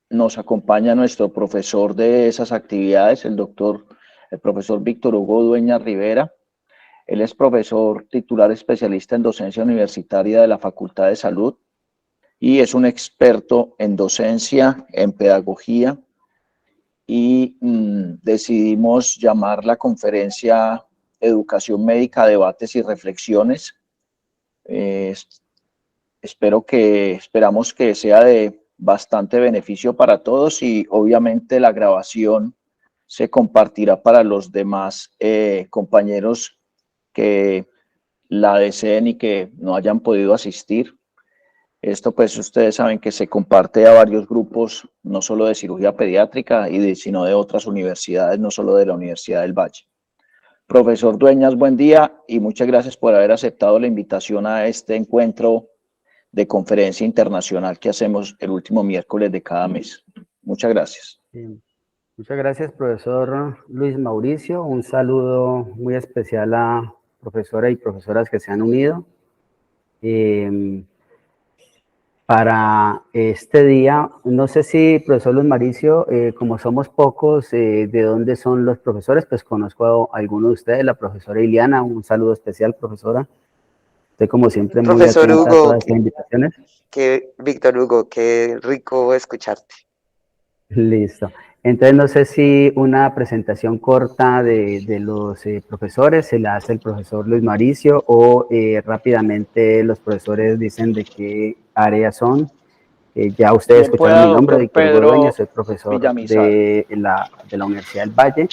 nos acompaña nuestro profesor de esas actividades, el profesor Víctor Hugo Dueñas Rivera. Él es profesor titular especialista en docencia universitaria de la Facultad de Salud y es un experto en docencia, en pedagogía, y decidimos llamar la conferencia Educación Médica, Debates y Reflexiones. Esperamos que sea de bastante beneficio para todos y obviamente la grabación se compartirá para los demás compañeros que la deseen y que no hayan podido asistir. Esto pues ustedes saben que se comparte a varios grupos, no solo de cirugía pediátrica, sino de otras universidades, no solo de la Universidad del Valle. Profesor Dueñas, buen día y muchas gracias por haber aceptado la invitación a este encuentro de conferencia internacional que hacemos el último miércoles de cada mes. Muchas gracias. Muchas gracias, profesor Luis Mauricio. Un saludo muy especial a profesoras y profesoras que se han unido. Para este día, no sé si, profesor Luis Mauricio, como somos pocos, ¿de dónde son los profesores? Pues conozco a alguno de ustedes, la profesora Iliana. Un saludo especial, profesora. Estoy como siempre muy Profesor atenta a Hugo, todas estas invitaciones. Víctor Hugo, qué rico escucharte. Listo. Entonces, no sé si una presentación corta de los profesores se la hace el profesor Luis Mauricio o rápidamente los profesores dicen de qué áreas son. Ya ustedes Bien escucharon pueda, mi nombre, doctor Víctor Hugo Dueñas, Pedro soy profesor Villamizar. de la Universidad del Valle.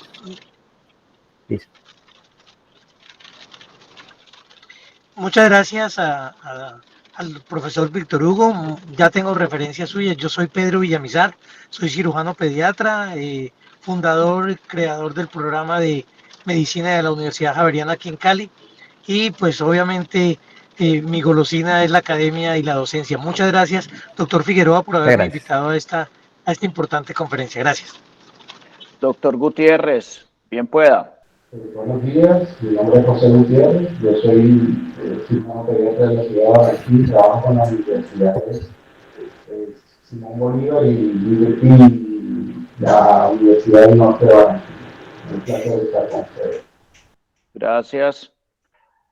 Listo. Muchas gracias al profesor Víctor Hugo. Ya tengo referencias suyas. Yo soy Pedro Villamizar, soy cirujano pediatra, fundador y creador del programa de medicina de la Universidad Javeriana aquí en Cali. Y pues obviamente mi golosina es la academia y la docencia. Muchas gracias, doctor Figueroa, por Muchas haberme gracias. invitado a esta importante conferencia. Gracias. Doctor Gutiérrez, bien pueda. Buenos días, mi nombre es José Gutiérrez, yo soy cirujano pediatra de la ciudad de Barranquilla, trabajo con las universidades Simón Bolívar y la Universidad del Norte de Barranquilla. Un placer estar con ustedes. Gracias.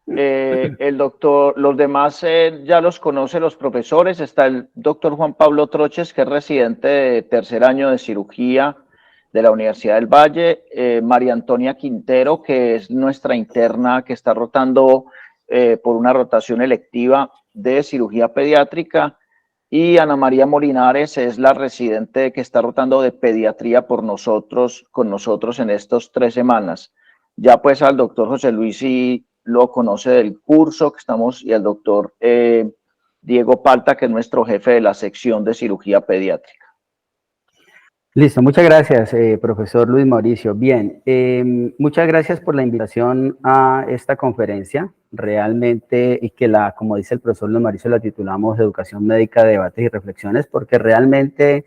Los demás ya los conoce los profesores. Está el doctor Juan Pablo Troches, que es residente de tercer año de cirugía de la Universidad del Valle. María Antonia Quintero, que es nuestra interna que está rotando por una rotación electiva de cirugía pediátrica. Y Ana María Molinares es la residente que está rotando de pediatría con nosotros en estas 3 semanas. Ya pues al doctor José Luis sí lo conoce del curso que estamos y al doctor Diego Palta, que es nuestro jefe de la sección de cirugía pediátrica. Listo, muchas gracias, profesor Luis Mauricio. Bien, muchas gracias por la invitación a esta conferencia. Realmente, y que como dice el profesor Luis Mauricio, la titulamos Educación Médica, Debates y Reflexiones, porque realmente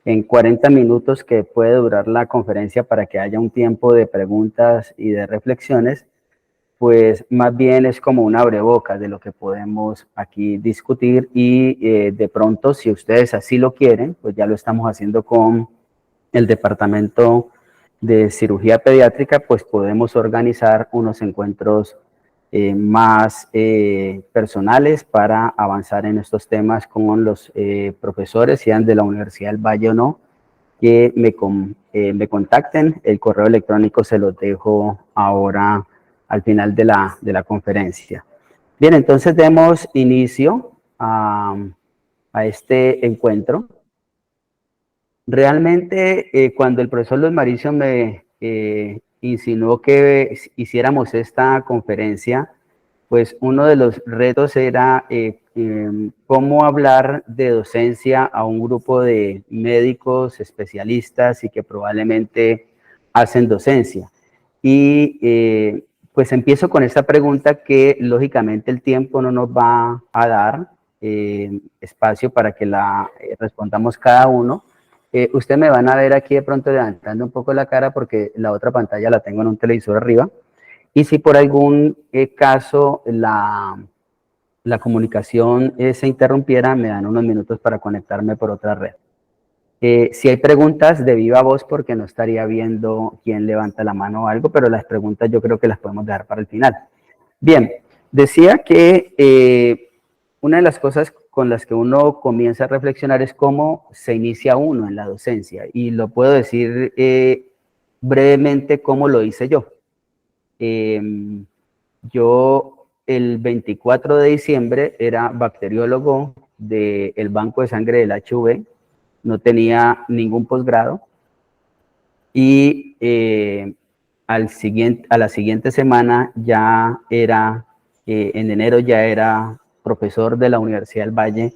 en 40 minutos que puede durar la conferencia para que haya un tiempo de preguntas y de reflexiones, pues más bien es como un abrebocas de lo que podemos aquí discutir y de pronto, si ustedes así lo quieren, pues ya lo estamos haciendo con el Departamento de Cirugía Pediátrica, pues podemos organizar unos encuentros más personales para avanzar en estos temas con los profesores, sean de la Universidad del Valle o no, que me contacten. El correo electrónico se los dejo ahora al final de la conferencia. Bien, entonces demos inicio a este encuentro. Realmente, cuando el profesor Luis Mauricio me insinuó que hiciéramos esta conferencia, pues uno de los retos era cómo hablar de docencia a un grupo de médicos especialistas y que probablemente hacen docencia. Y pues empiezo con esta pregunta que lógicamente el tiempo no nos va a dar espacio para que la respondamos cada uno. Ustedes me van a ver aquí de pronto levantando un poco la cara porque la otra pantalla la tengo en un televisor arriba. Y si por algún caso la comunicación se interrumpiera, me dan unos minutos para conectarme por otra red. Si hay preguntas de viva voz, porque no estaría viendo quién levanta la mano o algo, pero las preguntas yo creo que las podemos dejar para el final. Bien, decía que una de las cosas con las que uno comienza a reflexionar es cómo se inicia uno en la docencia, y lo puedo decir brevemente cómo lo hice yo. Yo el 24 de diciembre era bacteriólogo del Banco de Sangre del HIV, no tenía ningún posgrado, y a la siguiente semana ya era, en enero ya era profesor de la Universidad del Valle,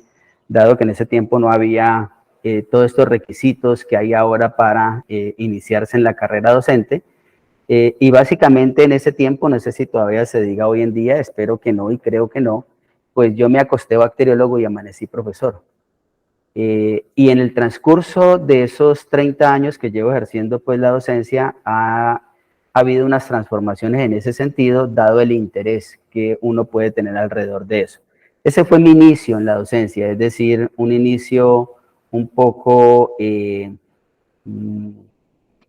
dado que en ese tiempo no había todos estos requisitos que hay ahora para iniciarse en la carrera docente. Y básicamente en ese tiempo, no sé si todavía se diga hoy en día, espero que no y creo que no, pues yo me acosté bacteriólogo y amanecí profesor. Y en el transcurso de esos 30 años que llevo ejerciendo pues la docencia, ha habido unas transformaciones en ese sentido, dado el interés que uno puede tener alrededor de eso. Ese fue mi inicio en la docencia, es decir, un inicio un poco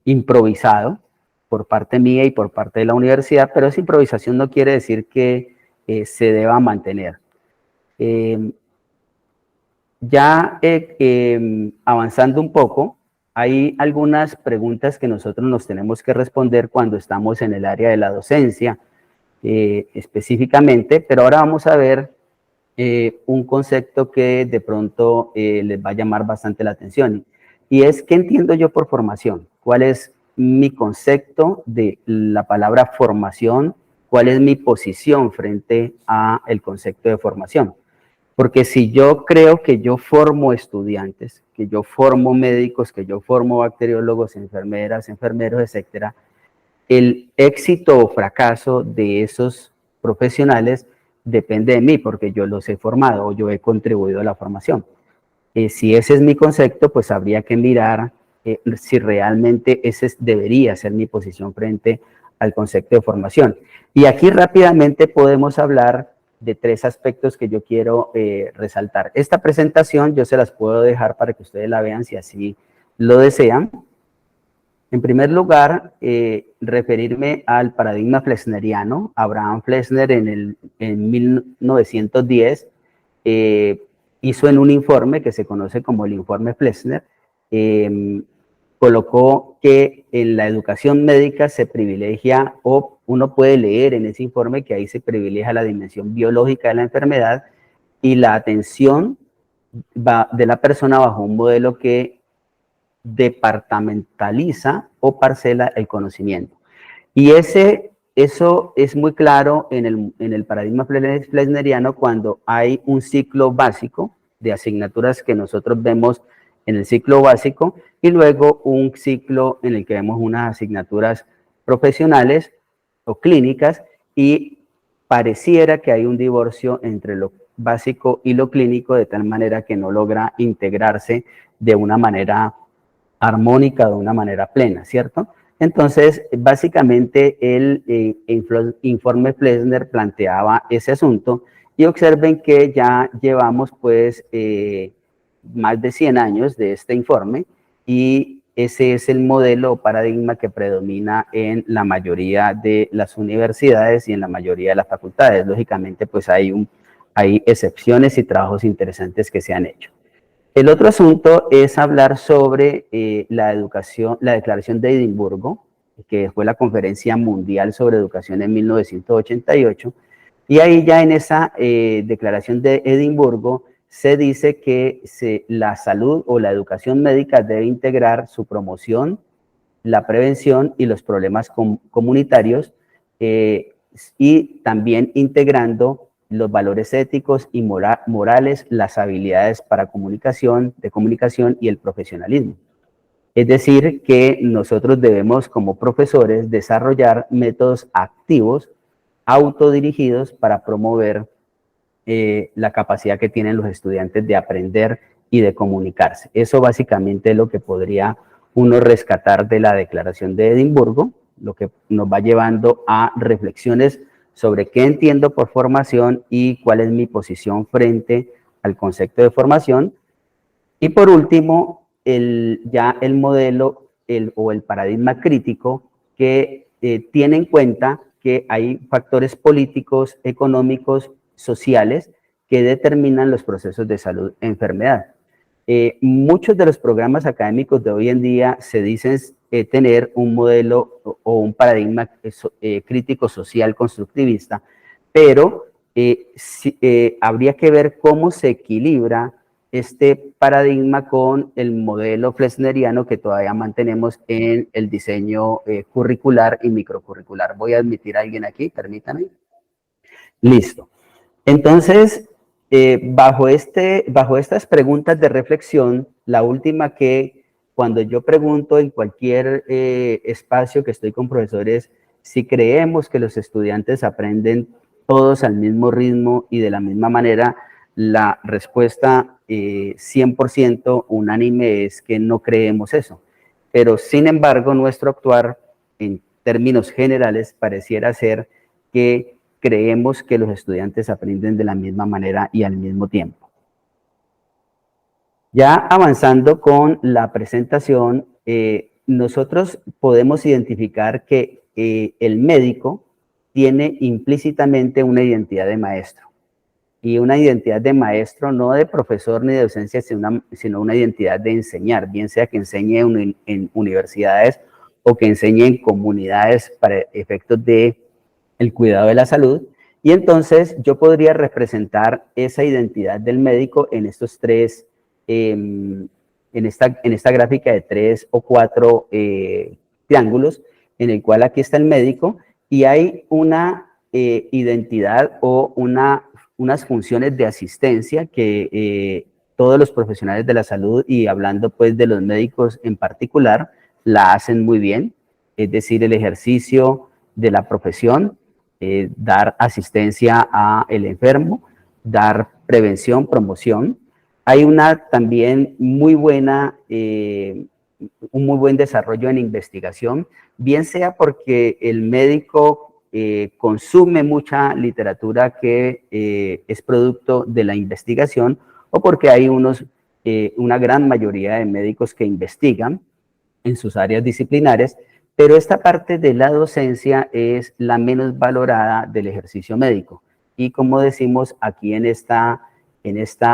improvisado por parte mía y por parte de la universidad, pero esa improvisación no quiere decir que se deba mantener. Ya avanzando un poco, hay algunas preguntas que nosotros nos tenemos que responder cuando estamos en el área de la docencia específicamente, pero ahora vamos a ver un concepto que de pronto les va a llamar bastante la atención, y es ¿qué entiendo yo por formación? ¿Cuál es mi concepto de la palabra formación? ¿Cuál es mi posición frente al concepto de formación? Porque si yo creo que yo formo estudiantes, que yo formo médicos, que yo formo bacteriólogos, enfermeras, enfermeros, etcétera, el éxito o fracaso de esos profesionales depende de mí, porque yo los he formado o yo he contribuido a la formación. Si ese es mi concepto, pues habría que mirar si realmente ese debería ser mi posición frente al concepto de formación. Y aquí rápidamente podemos hablar de 3 aspectos que yo quiero resaltar. Esta presentación yo se las puedo dejar para que ustedes la vean si así lo desean. En primer lugar, referirme al paradigma flexneriano. Abraham Flexner en 1910 hizo en un informe que se conoce como el informe Flexner, colocó que en la educación médica se privilegia, o uno puede leer en ese informe que ahí se privilegia la dimensión biológica de la enfermedad y la atención de la persona bajo un modelo que departamentaliza o parcela el conocimiento. Y eso es muy claro en el paradigma flexneriano cuando hay un ciclo básico de asignaturas que nosotros vemos en el ciclo básico y luego un ciclo en el que vemos unas asignaturas profesionales o clínicas, y pareciera que hay un divorcio entre lo básico y lo clínico de tal manera que no logra integrarse de una manera armónica, de una manera plena, ¿cierto? Entonces, básicamente el informe Flexner planteaba ese asunto, y observen que ya llevamos pues más de 100 años de este informe, y ese es el modelo o paradigma que predomina en la mayoría de las universidades y en la mayoría de las facultades. Lógicamente, pues hay excepciones y trabajos interesantes que se han hecho. El otro asunto es hablar sobre la Declaración de Edimburgo, que fue la Conferencia Mundial sobre Educación en 1988, y ahí ya en esa Declaración de Edimburgo se dice que la salud o la educación médica debe integrar su promoción, la prevención y los problemas comunitarios, y también integrando los valores éticos y morales, las habilidades de comunicación y el profesionalismo. Es decir, que nosotros debemos como profesores desarrollar métodos activos, autodirigidos para promover la capacidad que tienen los estudiantes de aprender y de comunicarse. Eso básicamente es lo que podría uno rescatar de la Declaración de Edimburgo, lo que nos va llevando a reflexiones sobre qué entiendo por formación y cuál es mi posición frente al concepto de formación. Y por último, ya el modelo o el paradigma crítico que tiene en cuenta que hay factores políticos, económicos, sociales que determinan los procesos de salud e enfermedad. Muchos de los programas académicos de hoy en día se dicen tener un modelo o un paradigma crítico social constructivista, pero habría que ver cómo se equilibra este paradigma con el modelo flexneriano que todavía mantenemos en el diseño curricular y microcurricular. Voy a admitir a alguien aquí, permítanme. Listo. Entonces, bajo estas preguntas de reflexión, la última que cuando yo pregunto en cualquier espacio que estoy con profesores, si creemos que los estudiantes aprenden todos al mismo ritmo y de la misma manera, la respuesta 100% unánime es que no creemos eso. Pero sin embargo, nuestro actuar en términos generales pareciera ser que creemos que los estudiantes aprenden de la misma manera y al mismo tiempo. Ya avanzando con la presentación, nosotros podemos identificar que el médico tiene implícitamente una identidad de maestro. Y una identidad de maestro, no de profesor ni de docencia, sino una identidad de enseñar, bien sea que enseñe en universidades o que enseñe en comunidades para efectos de el cuidado de la salud. Y entonces yo podría representar esa identidad del médico en estos tres, en esta gráfica de 3 o 4 triángulos, en el cual aquí está el médico y hay una identidad o unas funciones de asistencia que todos los profesionales de la salud, y hablando pues de los médicos en particular, la hacen muy bien, es decir, el ejercicio de la profesión, dar asistencia al enfermo, dar prevención, promoción. Hay también muy buena, un muy buen desarrollo en investigación, bien sea porque el médico consume mucha literatura que es producto de la investigación, o porque hay una gran mayoría de médicos que investigan en sus áreas disciplinares, pero esta parte de la docencia es la menos valorada del ejercicio médico. Y como decimos aquí en esta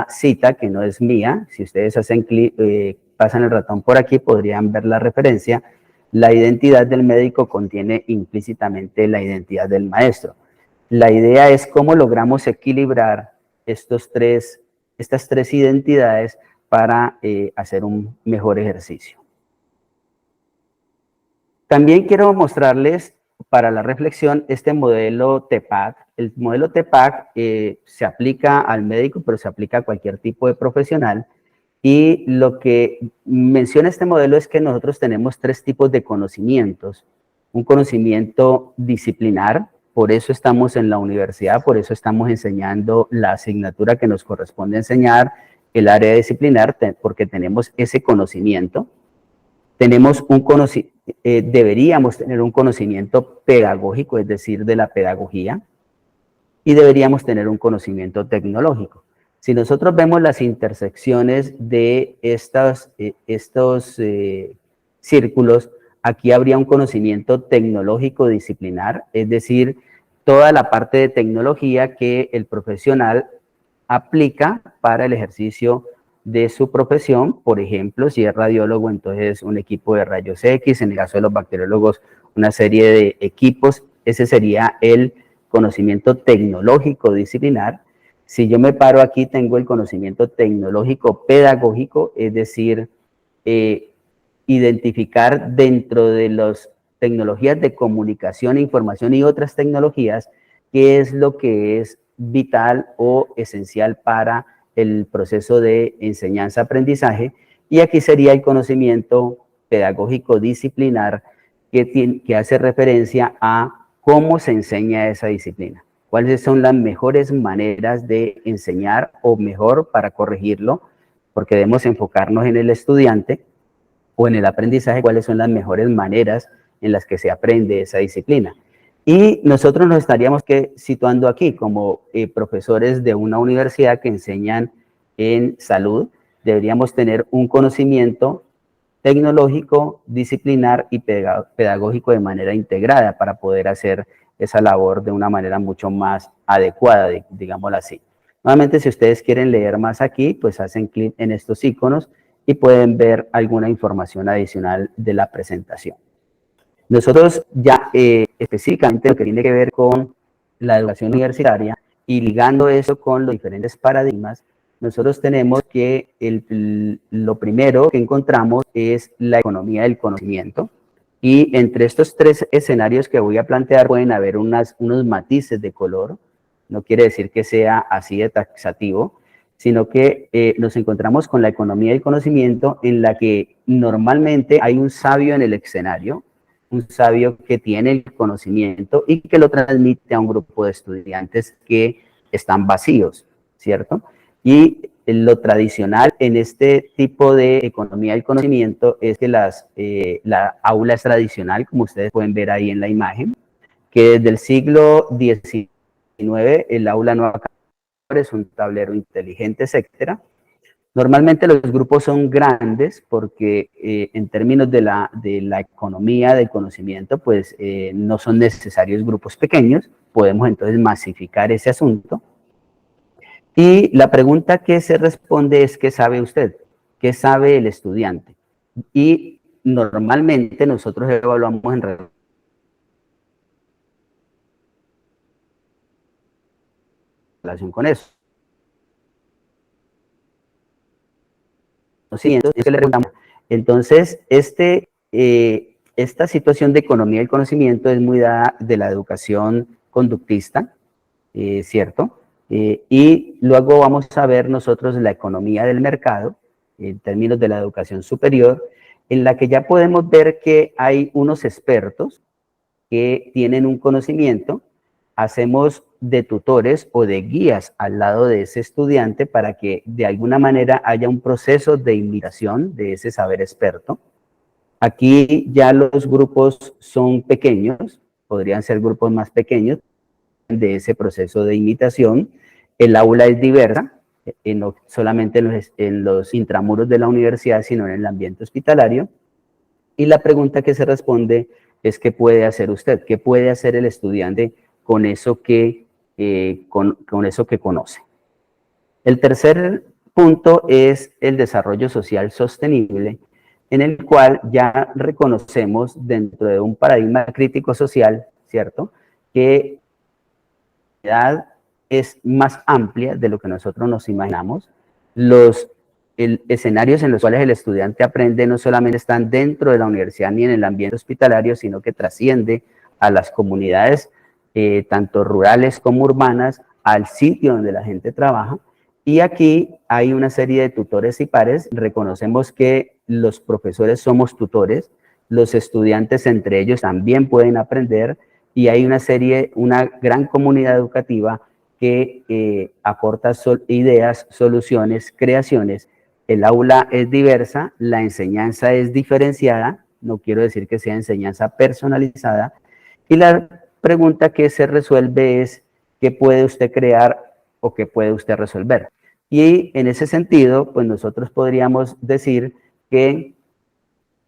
cita, que no es mía, si ustedes hacen clic, pasan el ratón por aquí, podrían ver la referencia. La identidad del médico contiene implícitamente la identidad del maestro. La idea es cómo logramos equilibrar estas tres identidades para hacer un mejor ejercicio. También quiero mostrarles para la reflexión este modelo TEPAC. El modelo TEPAC se aplica al médico, pero se aplica a cualquier tipo de profesional. Y lo que menciona este modelo es que nosotros tenemos 3 tipos de conocimientos. Un conocimiento disciplinar, por eso estamos en la universidad, por eso estamos enseñando la asignatura que nos corresponde enseñar, el área disciplinar, porque tenemos ese conocimiento. Tenemos deberíamos tener un conocimiento pedagógico, es decir, de la pedagogía, y deberíamos tener un conocimiento tecnológico. Si nosotros vemos las intersecciones de estos círculos, aquí habría un conocimiento tecnológico disciplinar, es decir, toda la parte de tecnología que el profesional aplica para el ejercicio de su profesión. Por ejemplo, si es radiólogo, entonces un equipo de rayos X, en el caso de los bacteriólogos, una serie de equipos. Ese sería el conocimiento tecnológico disciplinar. Si yo me paro aquí, tengo el conocimiento tecnológico pedagógico, es decir, identificar dentro de las tecnologías de comunicación, información y otras tecnologías, qué es lo que es vital o esencial para el proceso de enseñanza-aprendizaje. Y aquí sería el conocimiento pedagógico disciplinar que hace referencia a cómo se enseña esa disciplina. ¿Cuáles son las mejores maneras de enseñar, o mejor, para corregirlo? Porque debemos enfocarnos en el estudiante o en el aprendizaje, cuáles son las mejores maneras en las que se aprende esa disciplina. Y nosotros nos estaríamos situando aquí como profesores de una universidad que enseñan en salud. deberíamos tener un conocimiento tecnológico, disciplinar y pedagógico de manera integrada para poder hacer esa labor de una manera mucho más adecuada, digámoslo así. Nuevamente, si ustedes quieren leer más aquí, pues hacen clic en estos iconos y pueden ver alguna información adicional de la presentación. Nosotros ya específicamente lo que tiene que ver con la educación universitaria y ligando eso con los diferentes paradigmas, nosotros tenemos que lo primero que encontramos es la economía del conocimiento, y entre estos tres escenarios que voy a plantear pueden haber unos matices de color. No quiere decir que sea así de taxativo, sino que nos encontramos con la economía del conocimiento, en la que normalmente hay un sabio en el escenario, un sabio que tiene el conocimiento y que lo transmite a un grupo de estudiantes que están vacíos, ¿cierto? Y lo tradicional en este tipo de economía del conocimiento es que la aula es tradicional, como ustedes pueden ver ahí en la imagen, que desde el siglo XIX el aula no ha cambiado, es un tablero inteligente, etcétera. Normalmente los grupos son grandes porque en términos de la economía del conocimiento, pues no son necesarios grupos pequeños, podemos entonces masificar ese asunto. Y la pregunta que se responde es: ¿qué sabe usted? ¿Qué sabe el estudiante? Y normalmente nosotros evaluamos en relación con eso. Lo siguiente es que le preguntamos. Entonces, esta situación de economía del conocimiento es muy dada de la educación conductista, ¿cierto? Y luego vamos a ver nosotros la economía del mercado, en términos de la educación superior, en la que ya podemos ver que hay unos expertos que tienen un conocimiento, hacemos de tutores o de guías al lado de ese estudiante para que de alguna manera haya un proceso de imitación de ese saber experto. Aquí ya los grupos son pequeños, podrían ser grupos más pequeños de ese proceso de imitación. El aula es diversa, no solamente en los intramuros de la universidad, sino en el ambiente hospitalario. Y la pregunta que se responde es: ¿qué puede hacer usted? ¿Qué puede hacer el estudiante con eso que conoce? El tercer punto es el desarrollo social sostenible, en el cual ya reconocemos dentro de un paradigma crítico social, ¿cierto?, que la edad es más amplia de lo que nosotros nos imaginamos. Los escenarios en los cuales el estudiante aprende no solamente están dentro de la universidad ni en el ambiente hospitalario, sino que trasciende a las comunidades, tanto rurales como urbanas, al sitio donde la gente trabaja. Y aquí hay una serie de tutores y pares. Reconocemos que los profesores somos tutores, los estudiantes entre ellos también pueden aprender, y hay una gran comunidad educativa que aporta ideas, soluciones, creaciones. El aula es diversa, la enseñanza es diferenciada, no quiero decir que sea enseñanza personalizada, y la pregunta que se resuelve es: ¿qué puede usted crear o qué puede usted resolver? Y en ese sentido, pues nosotros podríamos decir que,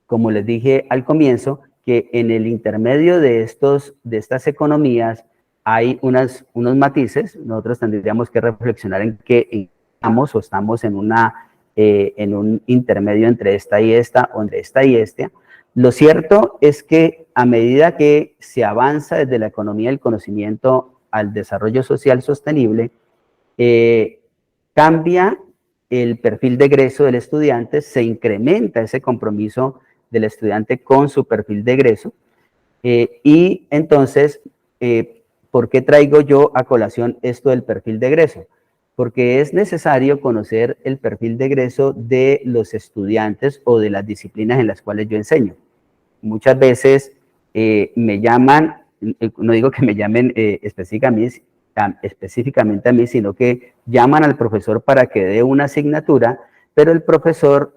como les dije al comienzo, que en el intermedio de estas economías hay unos matices. Nosotros tendríamos que reflexionar en qué estamos, o estamos en un intermedio entre esta y esta, o entre esta y esta. Lo cierto es que a medida que se avanza desde la economía del conocimiento al desarrollo social sostenible, cambia el perfil de egreso del estudiante, se incrementa ese compromiso del estudiante con su perfil de egreso, y entonces, ¿por qué traigo yo a colación esto del perfil de egreso? Porque es necesario conocer el perfil de egreso de los estudiantes o de las disciplinas en las cuales yo enseño. Muchas veces me llaman, no digo que me llamen específicamente a mí, sino que llaman al profesor para que dé una asignatura, pero al profesor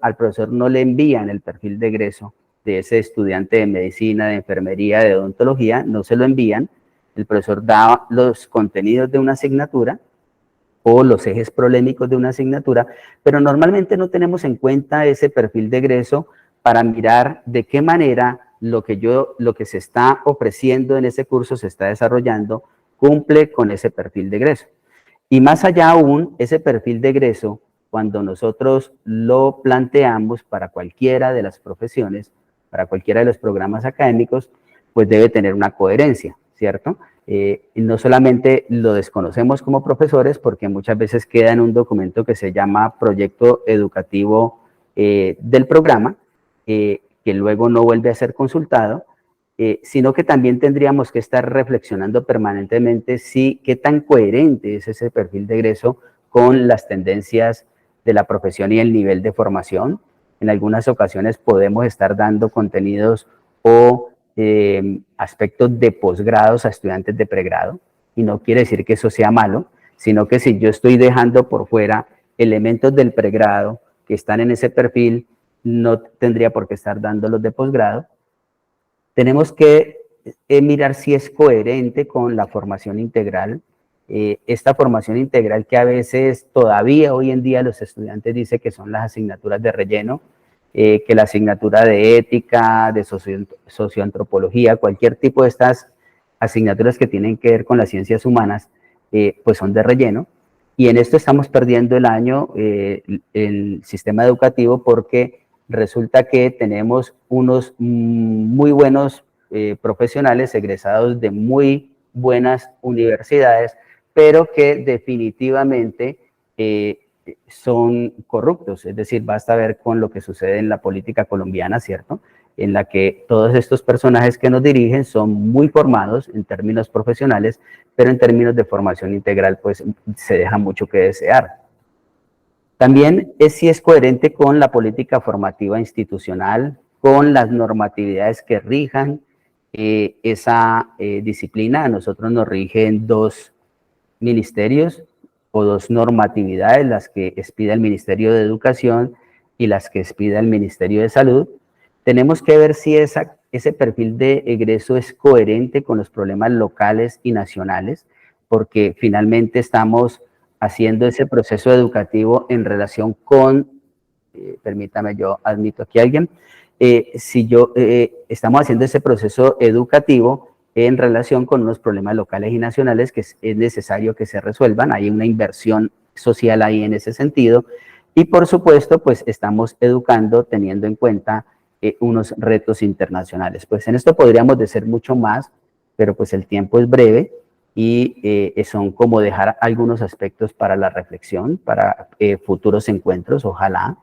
no le envían el perfil de egreso de ese estudiante de medicina, de enfermería, de odontología, no se lo envían. El profesor da los contenidos de una asignatura o los ejes prolémicos de una asignatura, pero normalmente no tenemos en cuenta ese perfil de egreso para mirar de qué manera lo que se está ofreciendo en ese curso se está desarrollando, cumple con ese perfil de egreso. Y más allá aún, ese perfil de egreso, cuando nosotros lo planteamos para cualquiera de las profesiones, para cualquiera de los programas académicos, pues debe tener una coherencia, ¿cierto? Y no solamente lo desconocemos como profesores, porque muchas veces queda en un documento que se llama proyecto educativo del programa, que luego no vuelve a ser consultado, sino que también tendríamos que estar reflexionando permanentemente qué tan coherente es ese perfil de egreso con las tendencias de la profesión y el nivel de formación. En algunas ocasiones podemos estar dando contenidos o aspectos de posgrados a estudiantes de pregrado, y no quiere decir que eso sea malo, sino que si yo estoy dejando por fuera elementos del pregrado que están en ese perfil, no tendría por qué estar dándolos de posgrado. Tenemos que mirar si es coherente con la formación integral. Esta formación integral que a veces todavía hoy en día los estudiantes dicen que son las asignaturas de relleno, que la asignatura de ética, de socioantropología, cualquier tipo de estas asignaturas que tienen que ver con las ciencias humanas, pues son de relleno. Y en esto estamos perdiendo el año, el sistema educativo, porque resulta que tenemos unos muy buenos profesionales egresados de muy buenas universidades, pero que definitivamente son corruptos. Es decir, basta ver con lo que sucede en la política colombiana, ¿cierto? En la que todos estos personajes que nos dirigen son muy formados en términos profesionales, pero en términos de formación integral, pues se deja mucho que desear. También si es coherente con la política formativa institucional, con las normatividades que rijan esa disciplina. A nosotros nos rigen dos ministerios o dos normatividades, las que expida el Ministerio de Educación y las que expida el Ministerio de Salud. Tenemos que ver si ese perfil de egreso es coherente con los problemas locales y nacionales, porque finalmente estamos haciendo ese proceso educativo en relación con, permítame, yo admito aquí a alguien, estamos haciendo ese proceso educativo en relación con unos problemas locales y nacionales que es necesario que se resuelvan. Hay una inversión social ahí en ese sentido. Y por supuesto, pues estamos educando teniendo en cuenta unos retos internacionales. Pues en esto podríamos decir mucho más, pero pues el tiempo es breve y son como dejar algunos aspectos para la reflexión, para futuros encuentros, ojalá.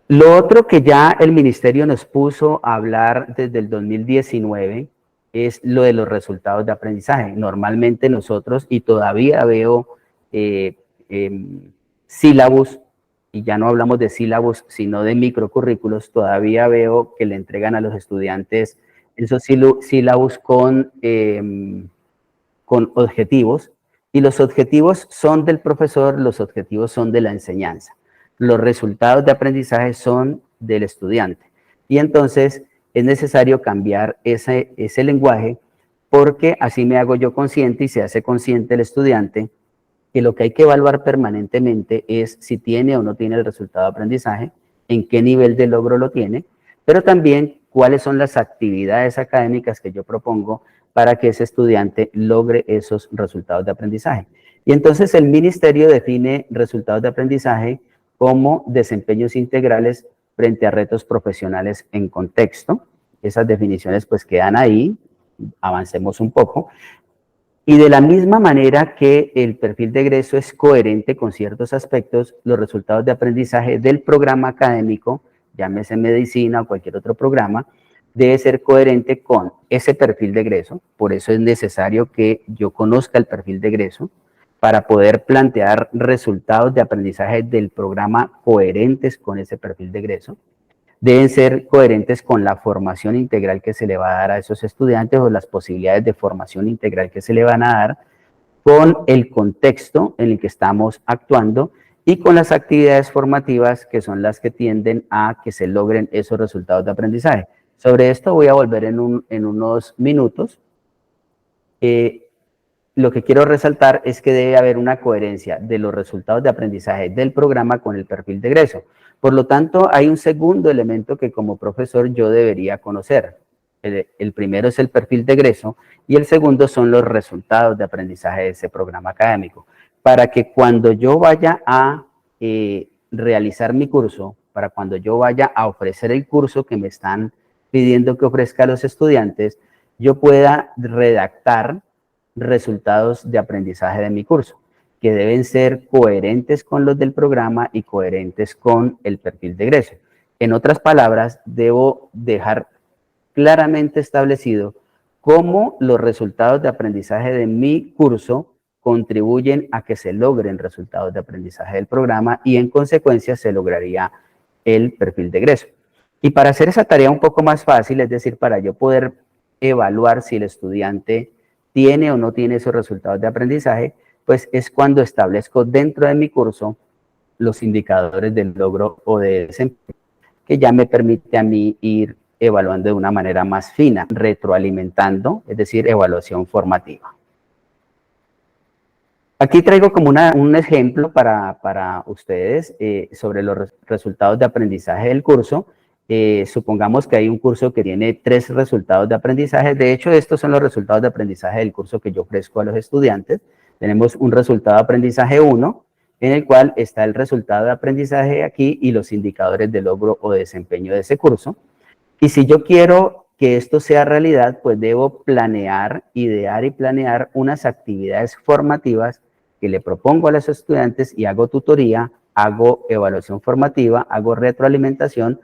Lo otro que ya el ministerio nos puso a hablar desde el 2019 es lo de los resultados de aprendizaje. Normalmente nosotros, y todavía veo sílabos, y ya no hablamos de sílabos, sino de microcurrículos, todavía veo que le entregan a los estudiantes esos sílabos con objetivos, y los objetivos son del profesor, los objetivos son de la enseñanza. Los resultados de aprendizaje son del estudiante. Y entonces es necesario cambiar ese lenguaje, porque así me hago yo consciente y se hace consciente el estudiante que lo que hay que evaluar permanentemente es si tiene o no tiene el resultado de aprendizaje, en qué nivel de logro lo tiene, pero también cuáles son las actividades académicas que yo propongo para que ese estudiante logre esos resultados de aprendizaje. Y entonces el ministerio define resultados de aprendizaje como desempeños integrales frente a retos profesionales en contexto. Esas definiciones pues quedan ahí, avancemos un poco. Y de la misma manera que el perfil de egreso es coherente con ciertos aspectos, los resultados de aprendizaje del programa académico, llámese medicina o cualquier otro programa, debe ser coherente con ese perfil de egreso. Por eso es necesario que yo conozca el perfil de egreso para poder plantear resultados de aprendizaje del programa coherentes con ese perfil de egreso. Deben ser coherentes con la formación integral que se le va a dar a esos estudiantes o las posibilidades de formación integral que se le van a dar, con el contexto en el que estamos actuando y con las actividades formativas que son las que tienden a que se logren esos resultados de aprendizaje. Sobre esto voy a volver en unos minutos. lo que quiero resaltar es que debe haber una coherencia de los resultados de aprendizaje del programa con el perfil de egreso. Por lo tanto, hay un segundo elemento que como profesor yo debería conocer. El primero es el perfil de egreso y el segundo son los resultados de aprendizaje de ese programa académico. Para que cuando yo vaya a realizar mi curso, para cuando yo vaya a ofrecer el curso que me están pidiendo que ofrezca a los estudiantes, yo pueda redactar resultados de aprendizaje de mi curso, que deben ser coherentes con los del programa y coherentes con el perfil de egreso. En otras palabras, debo dejar claramente establecido cómo los resultados de aprendizaje de mi curso contribuyen a que se logren resultados de aprendizaje del programa y en consecuencia se lograría el perfil de egreso. Y para hacer esa tarea un poco más fácil, es decir, para yo poder evaluar si el estudiante tiene o no tiene esos resultados de aprendizaje, pues es cuando establezco dentro de mi curso los indicadores del logro o de desempeño, que ya me permite a mí ir evaluando de una manera más fina, retroalimentando, es decir, evaluación formativa. Aquí traigo como un ejemplo para ustedes sobre los resultados de aprendizaje del curso. Supongamos que hay un curso que tiene 3 resultados de aprendizaje. De hecho, estos son los resultados de aprendizaje del curso que yo ofrezco a los estudiantes. Tenemos un resultado de aprendizaje 1, en el cual está el resultado de aprendizaje aquí y los indicadores de logro o de desempeño de ese curso. Y si yo quiero que esto sea realidad, pues debo planear, idear y planear unas actividades formativas que le propongo a los estudiantes y hago tutoría, hago evaluación formativa, hago retroalimentación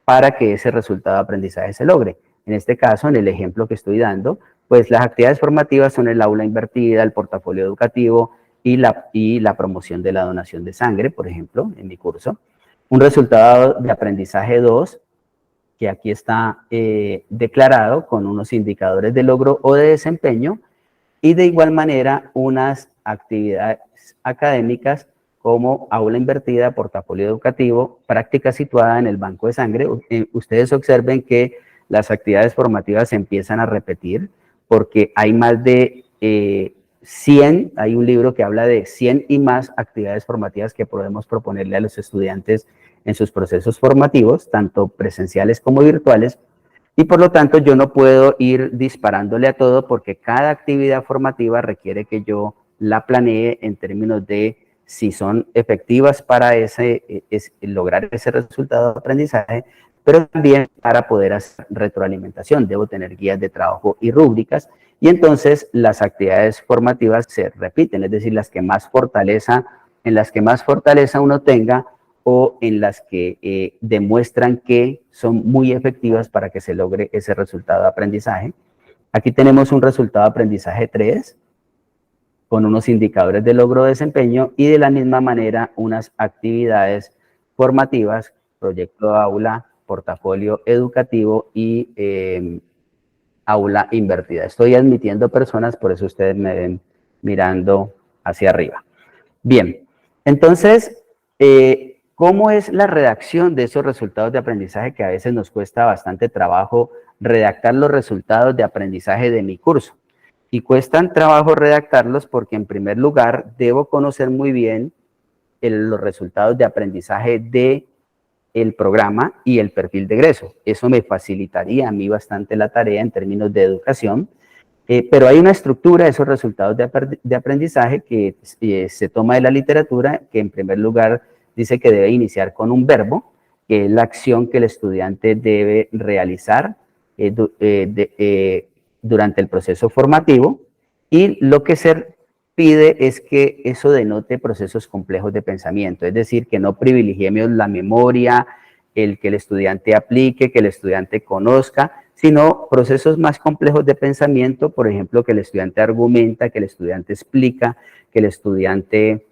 para que ese resultado de aprendizaje se logre. En este caso, en el ejemplo que estoy dando, pues las actividades formativas son el aula invertida, el portafolio educativo y la promoción de la donación de sangre, por ejemplo, en mi curso. Un resultado de aprendizaje 2, que aquí está declarado con unos indicadores de logro o de desempeño, y de igual manera unas actividades académicas como aula invertida, portafolio educativo, práctica situada en el banco de sangre. Ustedes observen que las actividades formativas se empiezan a repetir porque hay más de 100, hay un libro que habla de 100 y más actividades formativas que podemos proponerle a los estudiantes en sus procesos formativos, tanto presenciales como virtuales, y por lo tanto yo no puedo ir disparándole a todo porque cada actividad formativa requiere que yo la planee en términos de si son efectivas para lograr ese resultado de aprendizaje, pero también para poder hacer retroalimentación. Debo tener guías de trabajo y rúbricas, y entonces las actividades formativas se repiten, es decir, en las que más fortaleza uno tenga, o en las que demuestran que son muy efectivas para que se logre ese resultado de aprendizaje. Aquí tenemos un resultado de aprendizaje 3, con unos indicadores de logro de desempeño, y de la misma manera unas actividades formativas, proyecto de aula, portafolio educativo y aula invertida. Estoy admitiendo personas, por eso ustedes me ven mirando hacia arriba. Bien, entonces, ¿cómo es la redacción de esos resultados de aprendizaje que a veces nos cuesta bastante trabajo redactar los resultados de aprendizaje de mi curso? Y cuestan trabajo redactarlos porque en primer lugar debo conocer muy bien los resultados de aprendizaje del programa y el perfil de egreso. Eso me facilitaría a mí bastante la tarea en términos de educación. Pero hay una estructura de esos resultados de aprendizaje que se toma de la literatura, que en primer lugar dice que debe iniciar con un verbo, que es la acción que el estudiante debe realizar durante el proceso formativo, y lo que se pide es que eso denote procesos complejos de pensamiento, es decir, que no privilegiemos la memoria, el que el estudiante aplique, que el estudiante conozca, sino procesos más complejos de pensamiento, por ejemplo, que el estudiante argumenta, que el estudiante explica, que el estudiante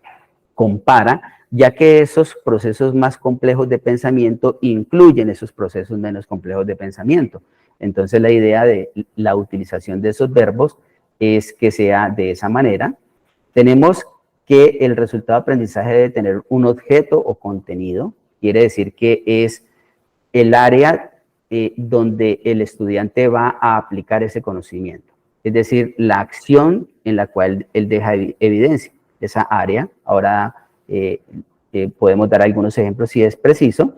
compara, ya que esos procesos más complejos de pensamiento incluyen esos procesos menos complejos de pensamiento. Entonces, la idea de la utilización de esos verbos es que sea de esa manera. Tenemos que el resultado de aprendizaje debe tener un objeto o contenido, quiere decir que es el área donde el estudiante va a aplicar ese conocimiento. es decir, la acción en la cual él deja evidencia. Esa área, ahora podemos dar algunos ejemplos si es preciso.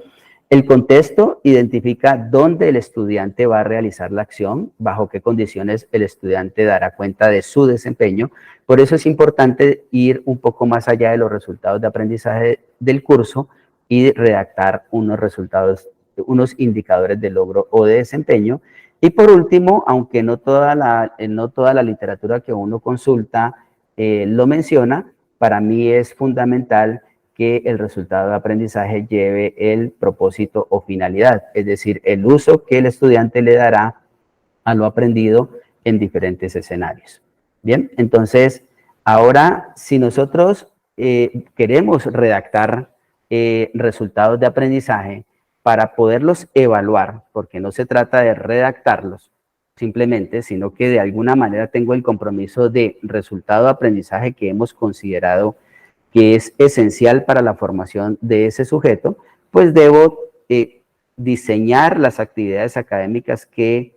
El contexto identifica dónde el estudiante va a realizar la acción, bajo qué condiciones el estudiante dará cuenta de su desempeño. Por eso es importante ir un poco más allá de los resultados de aprendizaje del curso y redactar unos resultados, unos indicadores de logro o de desempeño. Y por último, aunque no toda la literatura que uno consulta lo menciona, para mí es fundamental que el resultado de aprendizaje lleve el propósito o finalidad, es decir, el uso que el estudiante le dará a lo aprendido en diferentes escenarios. Bien, entonces, ahora, si nosotros queremos redactar resultados de aprendizaje para poderlos evaluar, porque no se trata de redactarlos simplemente, sino que de alguna manera tengo el compromiso de resultado de aprendizaje que hemos considerado que es esencial para la formación de ese sujeto, pues debo diseñar las actividades académicas que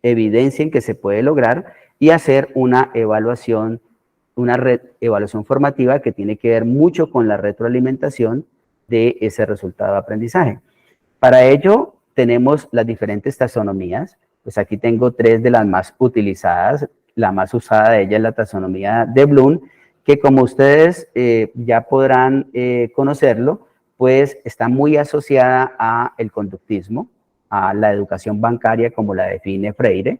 evidencien que se puede lograr y hacer una evaluación formativa que tiene que ver mucho con la retroalimentación de ese resultado de aprendizaje. Para ello tenemos las diferentes taxonomías, pues aquí tengo 3 de las más utilizadas. La más usada de ellas es la taxonomía de Bloom, que como ustedes ya podrán conocerlo, pues está muy asociada al conductismo, a la educación bancaria como la define Freire,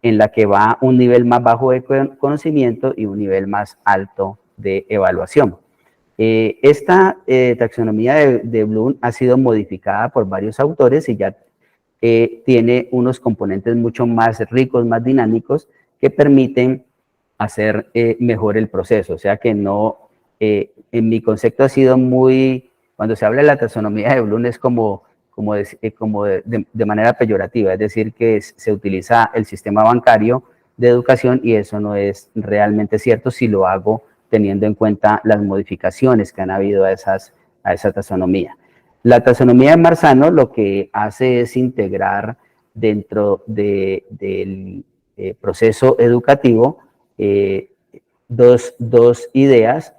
en la que va un nivel más bajo de conocimiento y un nivel más alto de evaluación. Esta taxonomía de Bloom ha sido modificada por varios autores y ya tiene unos componentes mucho más ricos, más dinámicos, que permiten hacer mejor el proceso. O sea que no, en mi concepto ha sido muy, cuando se habla de la taxonomía de Bloom es como de manera peyorativa, es decir, que se utiliza el sistema bancario de educación y eso no es realmente cierto si lo hago teniendo en cuenta las modificaciones que han habido a esa taxonomía. La taxonomía de Marzano lo que hace es integrar dentro del proceso educativo dos ideas,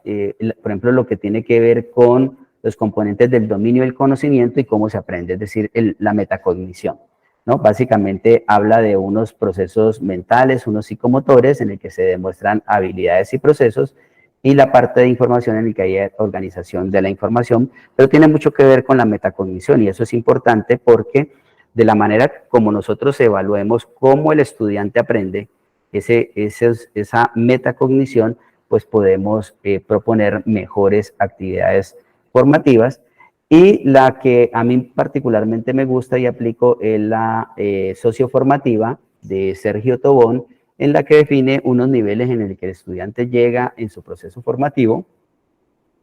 por ejemplo, lo que tiene que ver con los componentes del dominio del conocimiento y cómo se aprende, es decir, la metacognición, ¿no? Básicamente habla de unos procesos mentales, unos psicomotores en el que se demuestran habilidades y procesos, y la parte de información en el que hay organización de la información, pero tiene mucho que ver con la metacognición, y eso es importante porque de la manera como nosotros evaluemos cómo el estudiante aprende esa metacognición, pues podemos proponer mejores actividades formativas. Y la que a mí particularmente me gusta y aplico es la socioformativa de Sergio Tobón, en la que define unos niveles en el que el estudiante llega en su proceso formativo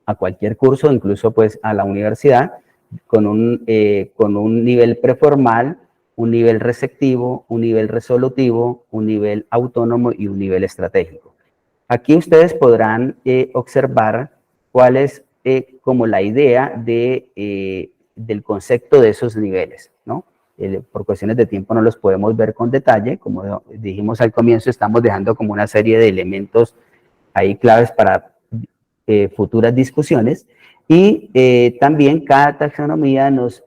a cualquier curso, incluso pues a la universidad, con un nivel preformal, un nivel receptivo, un nivel resolutivo, un nivel autónomo y un nivel estratégico. Aquí ustedes podrán observar cuál es como la idea del concepto de esos niveles, ¿no? Por cuestiones de tiempo no los podemos ver con detalle, como dijimos al comienzo, estamos dejando como una serie de elementos ahí claves para futuras discusiones, y también cada taxonomía nos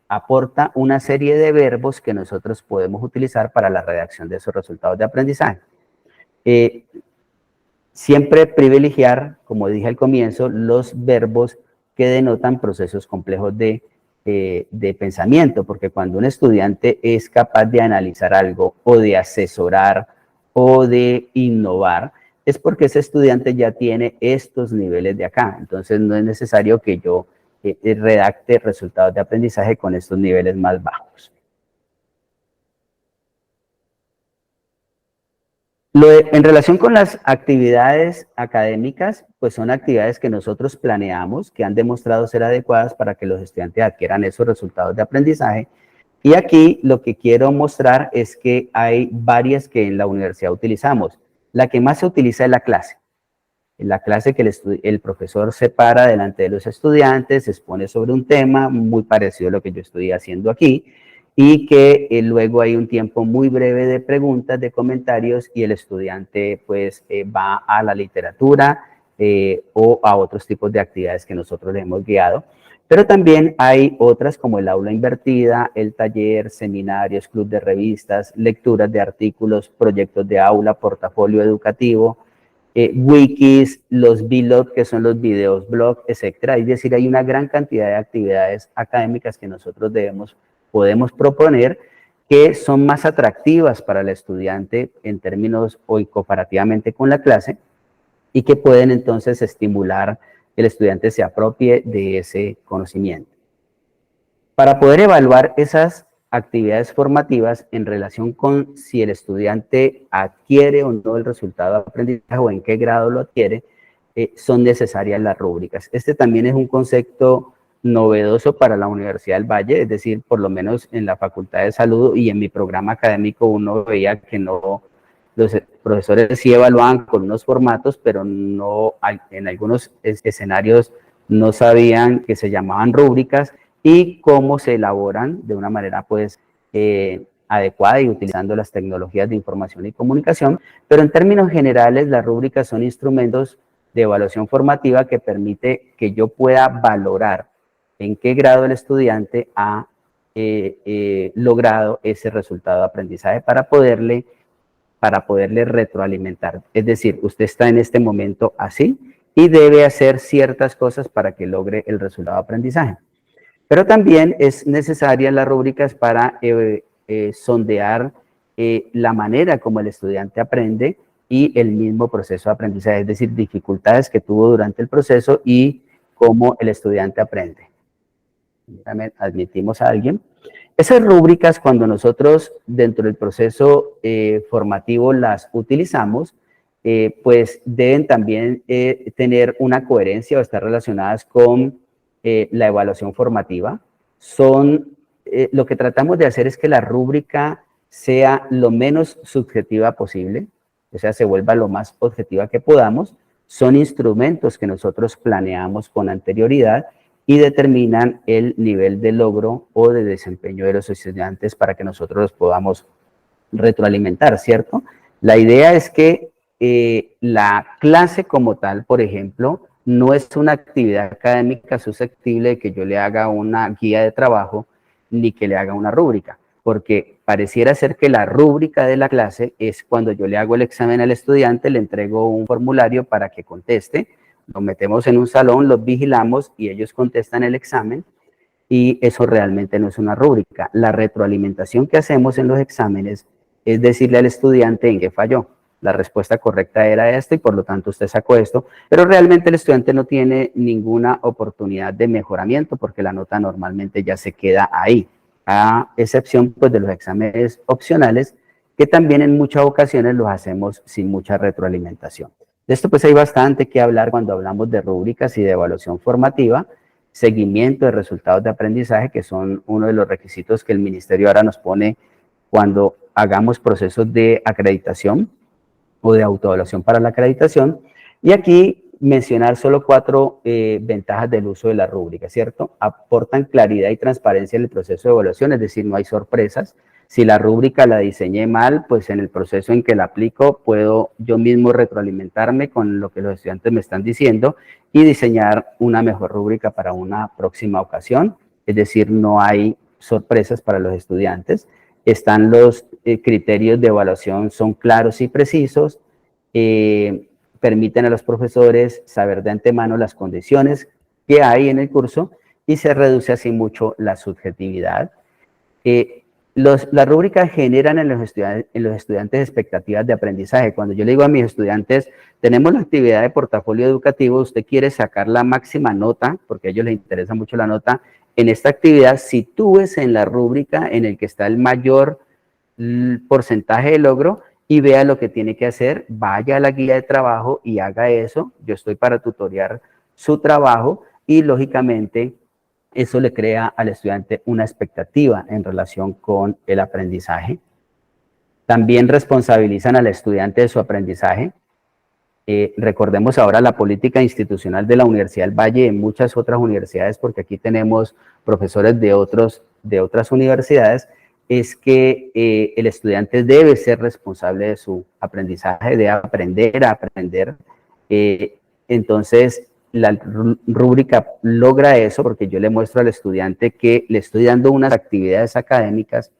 aporta una serie de verbos que nosotros podemos utilizar para la redacción de esos resultados de aprendizaje. Siempre privilegiar, como dije al comienzo, los verbos que denotan procesos complejos de pensamiento, porque cuando un estudiante es capaz de analizar algo o de asesorar o de innovar, es porque ese estudiante ya tiene estos niveles de acá. Entonces no es necesario que yo redacte resultados de aprendizaje con estos niveles más bajos. En relación con las actividades académicas, pues son actividades que nosotros planeamos, que han demostrado ser adecuadas para que los estudiantes adquieran esos resultados de aprendizaje. Y aquí lo que quiero mostrar es que hay varias que en la universidad utilizamos. La que más se utiliza es la clase. En la clase que el profesor se para delante de los estudiantes, se expone sobre un tema muy parecido a lo que yo estoy haciendo aquí, y que luego hay un tiempo muy breve de preguntas, de comentarios, y el estudiante pues va a la literatura o a otros tipos de actividades que nosotros le hemos guiado. Pero también hay otras como el aula invertida, el taller, seminarios, club de revistas, lecturas de artículos, proyectos de aula, portafolio educativo, wikis, los vlog, que son los videos blog, etcétera. Es decir, hay una gran cantidad de actividades académicas que nosotros podemos proponer que son más atractivas para el estudiante en términos o comparativamente con la clase y que pueden entonces estimular que el estudiante se apropie de ese conocimiento. Para poder evaluar esas actividades formativas en relación con si el estudiante adquiere o no el resultado de aprendizaje o en qué grado lo adquiere, son necesarias las rúbricas. Este también es un concepto novedoso para la Universidad del Valle, es decir, por lo menos en la Facultad de Salud y en mi programa académico uno veía que no, los profesores sí evaluaban con unos formatos, pero no, en algunos escenarios no sabían que se llamaban rúbricas y cómo se elaboran de una manera pues adecuada y utilizando las tecnologías de información y comunicación, pero en términos generales las rúbricas son instrumentos de evaluación formativa que permite que yo pueda valorar en qué grado el estudiante ha logrado ese resultado de aprendizaje para poderle retroalimentar. Es decir, usted está en este momento así y debe hacer ciertas cosas para que logre el resultado de aprendizaje. Pero también es necesaria las rúbricas para sondear la manera como el estudiante aprende y el mismo proceso de aprendizaje, es decir, dificultades que tuvo durante el proceso y cómo el estudiante aprende. Admitimos a alguien. Esas rúbricas, cuando nosotros dentro del proceso formativo las utilizamos, pues deben también tener una coherencia o estar relacionadas con la evaluación formativa. Lo que tratamos de hacer es que la rúbrica sea lo menos subjetiva posible, o sea, se vuelva lo más objetiva que podamos. Son instrumentos que nosotros planeamos con anterioridad y determinan el nivel de logro o de desempeño de los estudiantes para que nosotros los podamos retroalimentar, ¿cierto? La idea es que la clase como tal, por ejemplo, no es una actividad académica susceptible de que yo le haga una guía de trabajo ni que le haga una rúbrica, porque pareciera ser que la rúbrica de la clase es cuando yo le hago el examen al estudiante, le entrego un formulario para que conteste, lo metemos en un salón, los vigilamos y ellos contestan el examen y eso realmente no es una rúbrica. La retroalimentación que hacemos en los exámenes es decirle al estudiante en qué falló. La respuesta correcta era esta y por lo tanto usted sacó esto, pero realmente el estudiante no tiene ninguna oportunidad de mejoramiento porque la nota normalmente ya se queda ahí, a excepción pues de los exámenes opcionales que también en muchas ocasiones los hacemos sin mucha retroalimentación. De esto pues hay bastante que hablar cuando hablamos de rúbricas y de evaluación formativa, seguimiento de resultados de aprendizaje, que son uno de los requisitos que el ministerio ahora nos pone cuando hagamos procesos de acreditación o de autoevaluación para la acreditación. Y aquí mencionar solo 4 ventajas del uso de la rúbrica, ¿cierto? Aportan claridad y transparencia en el proceso de evaluación, es decir, no hay sorpresas. Si la rúbrica la diseñé mal, pues en el proceso en que la aplico puedo yo mismo retroalimentarme con lo que los estudiantes me están diciendo y diseñar una mejor rúbrica para una próxima ocasión. Es decir, no hay sorpresas para los estudiantes. Están los criterios de evaluación, son claros y precisos, permiten a los profesores saber de antemano las condiciones que hay en el curso y se reduce así mucho la subjetividad. Las rúbricas generan en los estudiantes expectativas de aprendizaje. Cuando yo le digo a mis estudiantes, tenemos la actividad de portafolio educativo, usted quiere sacar la máxima nota, porque a ellos les interesa mucho la nota, en esta actividad sitúese en la rúbrica en el que está el mayor porcentaje de logro y vea lo que tiene que hacer, vaya a la guía de trabajo y haga eso. Yo estoy para tutorear su trabajo y lógicamente eso le crea al estudiante una expectativa en relación con el aprendizaje. También responsabilizan al estudiante de su aprendizaje. Recordemos ahora la política institucional de la Universidad del Valle y en muchas otras universidades, porque aquí tenemos profesores de otras universidades, es que el estudiante debe ser responsable de su aprendizaje, de aprender a aprender. Entonces, la rúbrica logra eso porque yo le muestro al estudiante que le estoy dando unas actividades académicas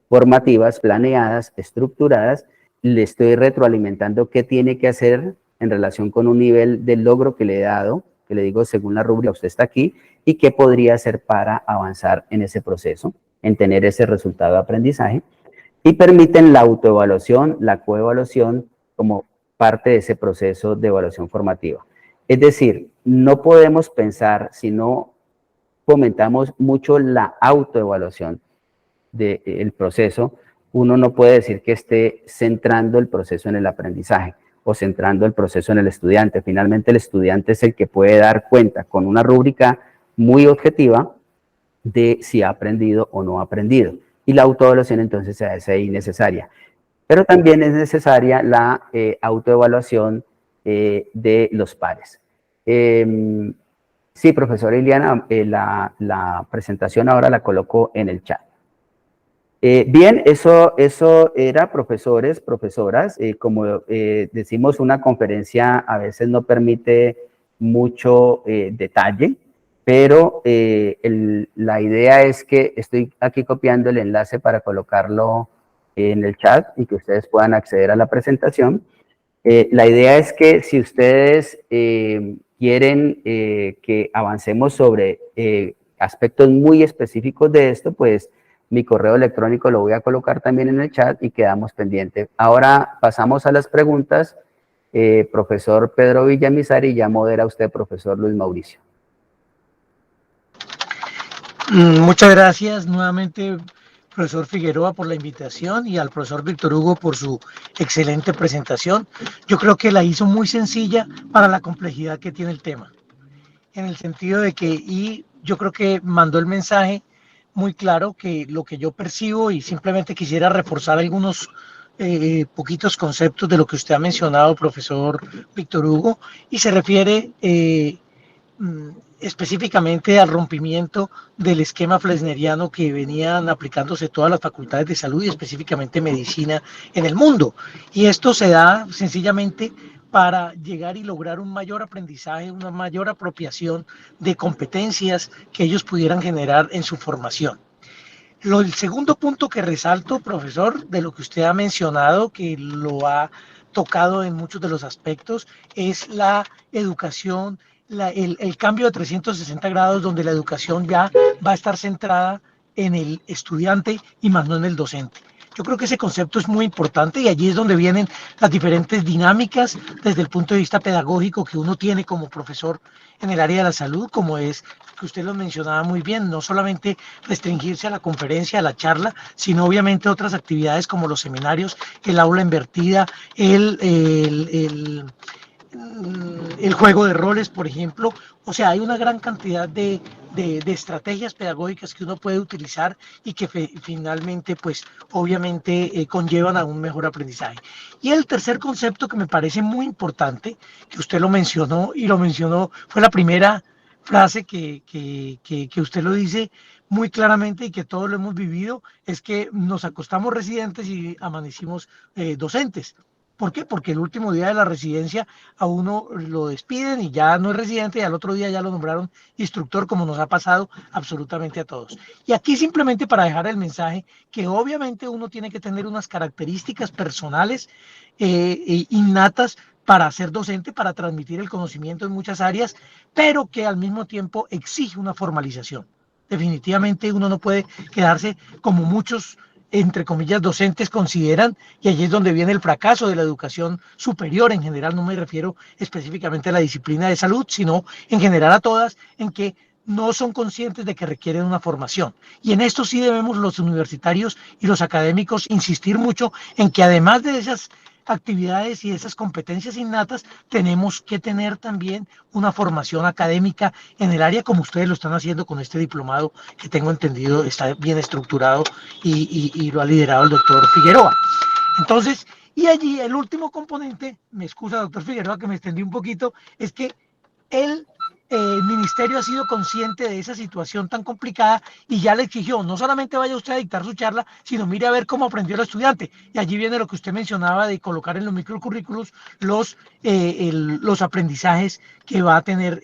formativas, planeadas, estructuradas, le estoy retroalimentando qué tiene que hacer en relación con un nivel de logro que le he dado, que le digo según la rúbrica, usted está aquí, y qué podría hacer para avanzar en ese proceso, en tener ese resultado de aprendizaje, y permiten la autoevaluación, la coevaluación como parte de ese proceso de evaluación formativa. Es decir, no podemos pensar si no fomentamos mucho la autoevaluación del proceso, uno no puede decir que esté centrando el proceso en el aprendizaje o centrando el proceso en el estudiante. Finalmente, el estudiante es el que puede dar cuenta con una rúbrica muy objetiva de si ha aprendido o no ha aprendido. Y la autoevaluación entonces se hace innecesaria. Pero también es necesaria la autoevaluación de los pares. Sí, profesora Iliana, la presentación ahora la coloco en el chat. Bien, eso era profesores, profesoras. Como decimos, una conferencia a veces no permite mucho detalle, pero la idea es que estoy aquí copiando el enlace para colocarlo en el chat y que ustedes puedan acceder a la presentación. La idea es que si ustedes quieren que avancemos sobre aspectos muy específicos de esto, pues mi correo electrónico lo voy a colocar también en el chat y quedamos pendientes. Ahora pasamos a las preguntas. Profesor Pedro Villamizar, y ya modera usted, profesor Luis Mauricio. Muchas gracias nuevamente, profesor Figueroa, por la invitación y al profesor Víctor Hugo por su excelente presentación. Yo creo que la hizo muy sencilla para la complejidad que tiene el tema, en el sentido de que, y yo creo que mandó el mensaje muy claro, que lo que yo percibo, y simplemente quisiera reforzar algunos poquitos conceptos de lo que usted ha mencionado, profesor Víctor Hugo, y se refiere específicamente al rompimiento del esquema flesneriano que venían aplicándose todas las facultades de salud y específicamente medicina en el mundo. Y esto se da sencillamente para llegar y lograr un mayor aprendizaje, una mayor apropiación de competencias que ellos pudieran generar en su formación. El segundo punto que resalto, profesor, de lo que usted ha mencionado, que lo ha tocado en muchos de los aspectos, es la educación, el cambio de 360 grados, donde la educación ya va a estar centrada en el estudiante y más no en el docente. Yo creo que ese concepto es muy importante y allí es donde vienen las diferentes dinámicas desde el punto de vista pedagógico que uno tiene como profesor en el área de la salud, como es que usted lo mencionaba muy bien, no solamente restringirse a la conferencia, a la charla, sino obviamente otras actividades como los seminarios, el aula invertida, el juego de roles, por ejemplo. O sea, hay una gran cantidad de estrategias pedagógicas que uno puede utilizar y que finalmente, pues, obviamente conllevan a un mejor aprendizaje. Y el tercer concepto que me parece muy importante, que usted lo mencionó y lo mencionó, fue la primera frase que usted lo dice muy claramente y que todos lo hemos vivido, es que nos acostamos residentes y amanecimos docentes. ¿Por qué? Porque el último día de la residencia a uno lo despiden y ya no es residente y al otro día ya lo nombraron instructor, como nos ha pasado absolutamente a todos. Y aquí simplemente para dejar el mensaje que obviamente uno tiene que tener unas características personales innatas para ser docente, para transmitir el conocimiento en muchas áreas, pero que al mismo tiempo exige una formalización. Definitivamente uno no puede quedarse como muchos entre comillas, docentes consideran, y allí es donde viene el fracaso de la educación superior en general, no me refiero específicamente a la disciplina de salud, sino en general a todas, en que no son conscientes de que requieren una formación. Y en esto sí debemos los universitarios y los académicos insistir mucho en que además de esas actividades y esas competencias innatas, tenemos que tener también una formación académica en el área como ustedes lo están haciendo con este diplomado que tengo entendido está bien estructurado y lo ha liderado el doctor Figueroa. Entonces, y allí el último componente, me excusa doctor Figueroa que me extendí un poquito, es que el el ministerio ha sido consciente de esa situación tan complicada y ya le exigió, no solamente vaya usted a dictar su charla, sino mire a ver cómo aprendió el estudiante. Y allí viene lo que usted mencionaba de colocar en los microcurrículos los aprendizajes que va a tener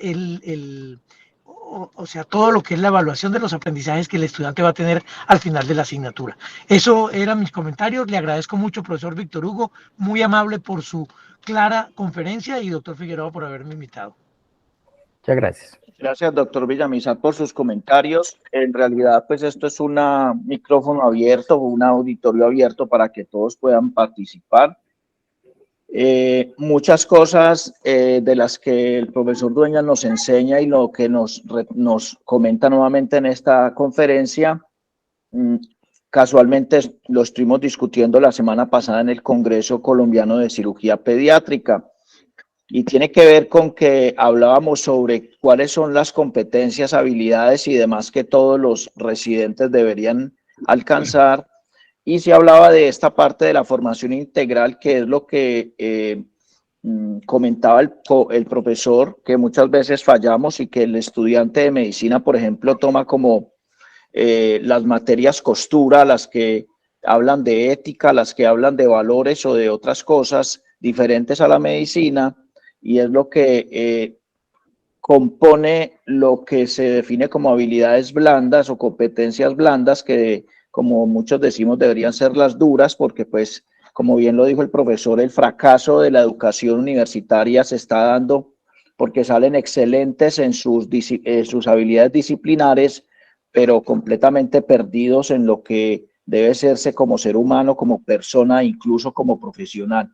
o sea, todo lo que es la evaluación de los aprendizajes que el estudiante va a tener al final de la asignatura. Eso eran mis comentarios. Le agradezco mucho, profesor Víctor Hugo, muy amable por su clara conferencia, y doctor Figueroa por haberme invitado. Muchas gracias. Gracias, doctor Villamizar, por sus comentarios. En realidad, pues esto es un micrófono abierto, un auditorio abierto para que todos puedan participar. Muchas cosas de las que el profesor Dueñas nos enseña y lo que nos comenta nuevamente en esta conferencia, casualmente lo estuvimos discutiendo la semana pasada en el Congreso Colombiano de Cirugía Pediátrica, y tiene que ver con que hablábamos sobre cuáles son las competencias, habilidades y demás que todos los residentes deberían alcanzar. Y se hablaba de esta parte de la formación integral, que es lo que comentaba el profesor, que muchas veces fallamos y que el estudiante de medicina, por ejemplo, toma como las materias costura, las que hablan de ética, las que hablan de valores o de otras cosas diferentes a la medicina, y es lo que compone lo que se define como habilidades blandas o competencias blandas, que como muchos decimos deberían ser las duras, porque pues como bien lo dijo el profesor, el fracaso de la educación universitaria se está dando porque salen excelentes en sus habilidades disciplinares, pero completamente perdidos en lo que debe serse como ser humano, como persona, incluso como profesional.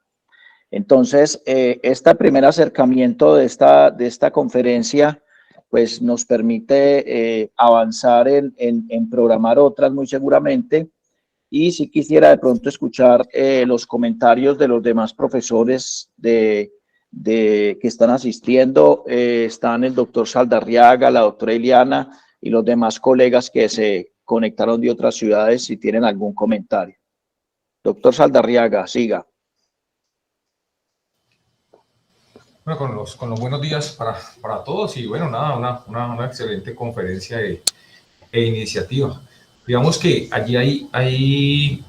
Entonces, este primer acercamiento de esta conferencia pues nos permite avanzar en programar otras muy seguramente, y si quisiera de pronto escuchar los comentarios de los demás profesores que están asistiendo. Están el doctor Saldarriaga, la doctora Eliana y los demás colegas que se conectaron de otras ciudades, si tienen algún comentario. Doctor Saldarriaga, siga. Bueno, con los buenos días para todos, y bueno, nada, una excelente conferencia e iniciativa. Digamos que allí hay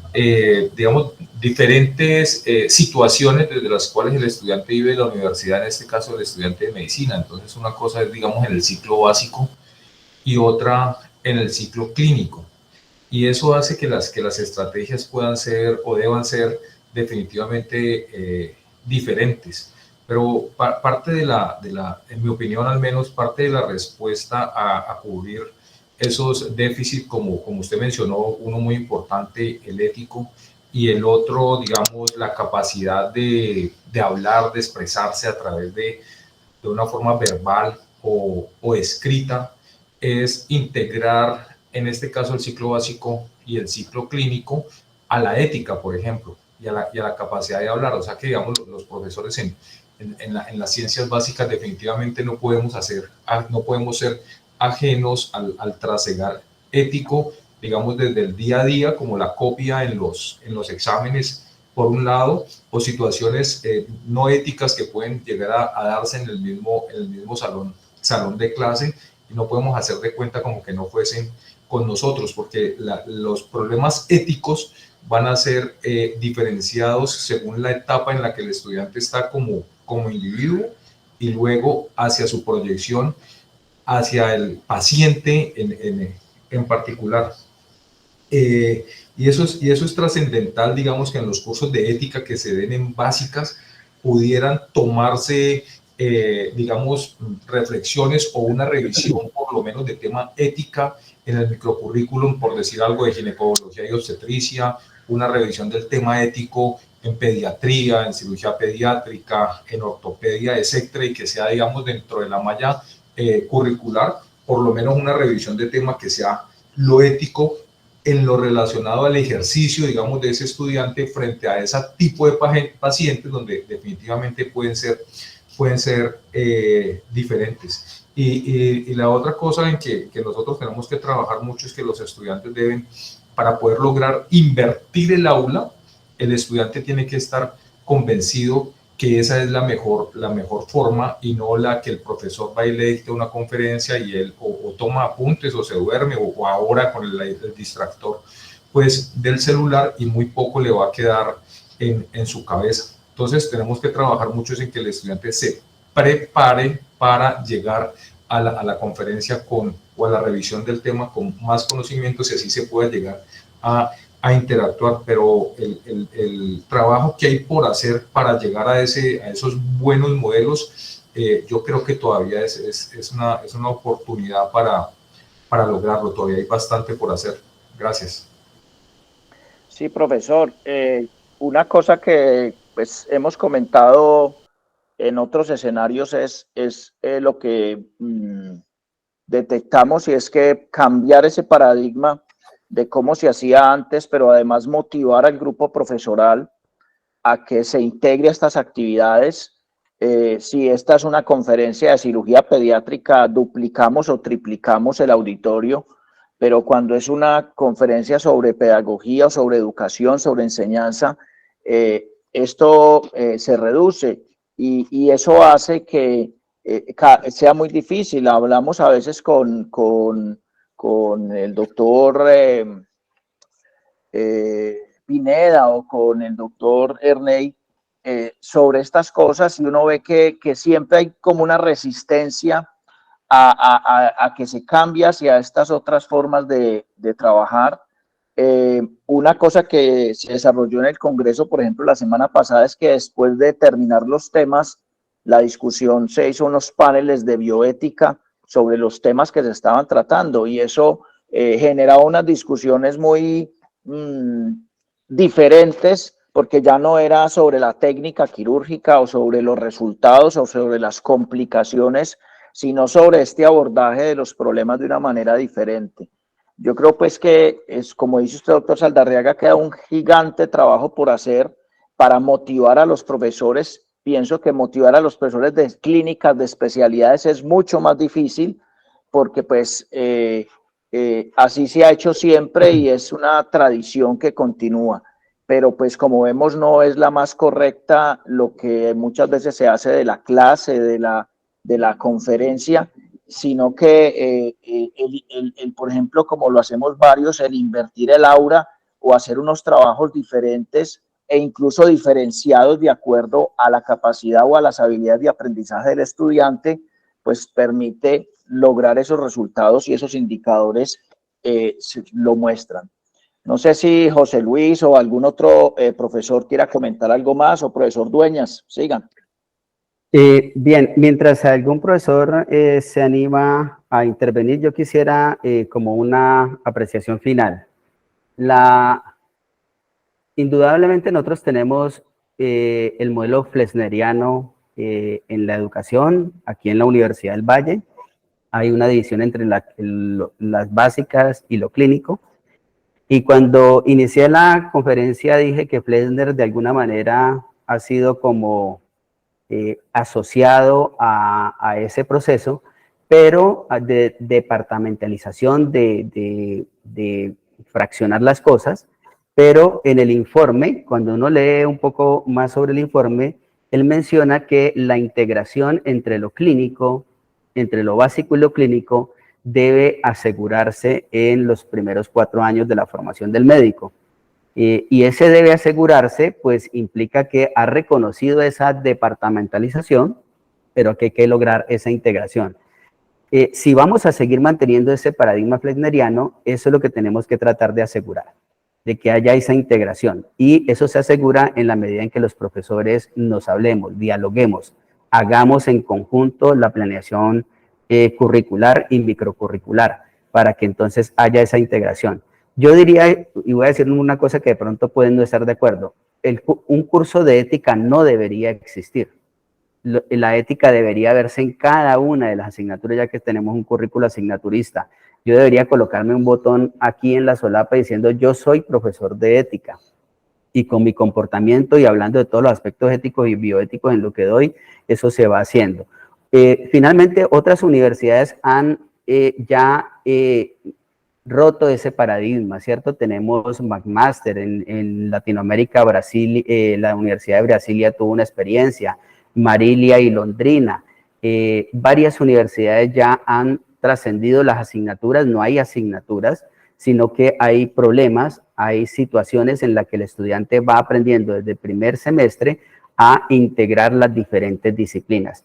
digamos, diferentes situaciones desde las cuales el estudiante vive en la universidad, en este caso el estudiante de medicina. Entonces, una cosa es, digamos, en el ciclo básico y otra en el ciclo clínico. Y eso hace que las estrategias puedan ser o deban ser definitivamente diferentes. Pero parte en mi opinión al menos, parte de la respuesta a cubrir esos déficits, como usted mencionó, uno muy importante, el ético, y el otro, digamos, la capacidad de hablar, de expresarse a través de una forma verbal o escrita, es integrar, en este caso, el ciclo básico y el ciclo clínico a la ética, por ejemplo, y a la capacidad de hablar. O sea que, digamos, los profesores en las ciencias básicas definitivamente no podemos ser ajenos al trasegar ético, digamos, desde el día a día, como la copia en los exámenes, por un lado, o situaciones no éticas que pueden llegar a darse en el mismo salón de clase, y no podemos hacer de cuenta como que no fuesen con nosotros, porque los problemas éticos van a ser diferenciados según la etapa en la que el estudiante está como individuo, y luego hacia su proyección hacia el paciente en particular. Y eso es trascendental, digamos, que en los cursos de ética que se den en básicas pudieran tomarse, digamos, reflexiones o una revisión por lo menos de tema ética en el microcurrículum, por decir algo, de ginecología y obstetricia, una revisión del tema ético en pediatría, en cirugía pediátrica, en ortopedia, etcétera, y que sea, digamos, dentro de la malla curricular, por lo menos una revisión de tema que sea lo ético en lo relacionado al ejercicio, digamos, de ese estudiante frente a ese tipo de pacientes, donde definitivamente pueden ser diferentes. Y la otra cosa en que nosotros tenemos que trabajar mucho es que los estudiantes deben, para poder lograr invertir el aula, el estudiante tiene que estar convencido que esa es la mejor forma y no la que el profesor va y le dicta una conferencia y él o toma apuntes o se duerme o ahora con el distractor pues del celular y muy poco le va a quedar en su cabeza. Entonces tenemos que trabajar mucho en que el estudiante se prepare para llegar a la conferencia o a la revisión del tema con más conocimientos y así se puede llegar a interactuar, pero el trabajo que hay por hacer para llegar a esos buenos modelos, yo creo que todavía es una oportunidad para lograrlo, todavía hay bastante por hacer. Gracias. Sí, profesor. Una cosa que pues, hemos comentado en otros escenarios es lo que detectamos, y es que cambiar ese paradigma de cómo se hacía antes, pero además motivar al grupo profesoral a que se integre a estas actividades. Si esta es una conferencia de cirugía pediátrica, duplicamos o triplicamos el auditorio, pero cuando es una conferencia sobre pedagogía o sobre educación, sobre enseñanza, esto se reduce y eso hace que sea muy difícil. Hablamos a veces con el doctor Pineda o con el doctor Erney sobre estas cosas, y uno ve que siempre hay como una resistencia a que se cambie hacia estas otras formas de trabajar. Una cosa que se desarrolló en el Congreso, por ejemplo, la semana pasada, es que después de terminar los temas, la discusión se hizo unos paneles de bioética sobre los temas que se estaban tratando, y eso generaba unas discusiones muy diferentes, porque ya no era sobre la técnica quirúrgica o sobre los resultados o sobre las complicaciones, sino sobre este abordaje de los problemas de una manera diferente. Yo creo pues que es, como dice usted, doctor Saldarriaga, queda un gigante trabajo por hacer para motivar a los profesores. Pienso que motivar a los profesores de clínicas, de especialidades, es mucho más difícil, porque pues así se ha hecho siempre y es una tradición que continúa. Pero pues como vemos no es la más correcta lo que muchas veces se hace de la clase, de la conferencia, sino que por ejemplo, como lo hacemos varios, el invertir el aura o hacer unos trabajos diferentes e incluso diferenciados de acuerdo a la capacidad o a las habilidades de aprendizaje del estudiante, pues permite lograr esos resultados, y esos indicadores lo muestran. No sé si José Luis o algún otro profesor quiera comentar algo más, o profesor Dueñas, sigan. Bien, mientras algún profesor se anima a intervenir, yo quisiera como una apreciación final. Indudablemente nosotros tenemos el modelo flesneriano en la educación, aquí en la Universidad del Valle. Hay una división entre las básicas y lo clínico. Y cuando inicié la conferencia dije que Flesner de alguna manera ha sido como asociado a ese proceso, pero de departamentalización, de fraccionar las cosas. Pero en el informe, cuando uno lee un poco más sobre el informe, él menciona que la integración entre lo clínico, entre lo básico y lo clínico, debe asegurarse en los primeros 4 años de la formación del médico. Y ese debe asegurarse, pues implica que ha reconocido esa departamentalización, pero que hay que lograr esa integración. Si vamos a seguir manteniendo ese paradigma flesneriano, eso es lo que tenemos que tratar de asegurar, de que haya esa integración. Y eso se asegura en la medida en que los profesores nos hablemos, dialoguemos, hagamos en conjunto la planeación curricular y microcurricular, para que entonces haya esa integración. Yo diría, y voy a decir una cosa que de pronto pueden no estar de acuerdo, un curso de ética no debería existir. La ética debería verse en cada una de las asignaturas, ya que tenemos un currículo asignaturista. Yo debería colocarme un botón aquí en la solapa diciendo yo soy profesor de ética, y con mi comportamiento y hablando de todos los aspectos éticos y bioéticos en lo que doy, eso se va haciendo. Finalmente, otras universidades han ya roto ese paradigma, ¿cierto? Tenemos McMaster en Latinoamérica, Brasil, la Universidad de Brasilia tuvo una experiencia, Marilia y Londrina, varias universidades ya han trascendido las asignaturas, no hay asignaturas, sino que hay problemas, hay situaciones en las que el estudiante va aprendiendo desde el primer semestre a integrar las diferentes disciplinas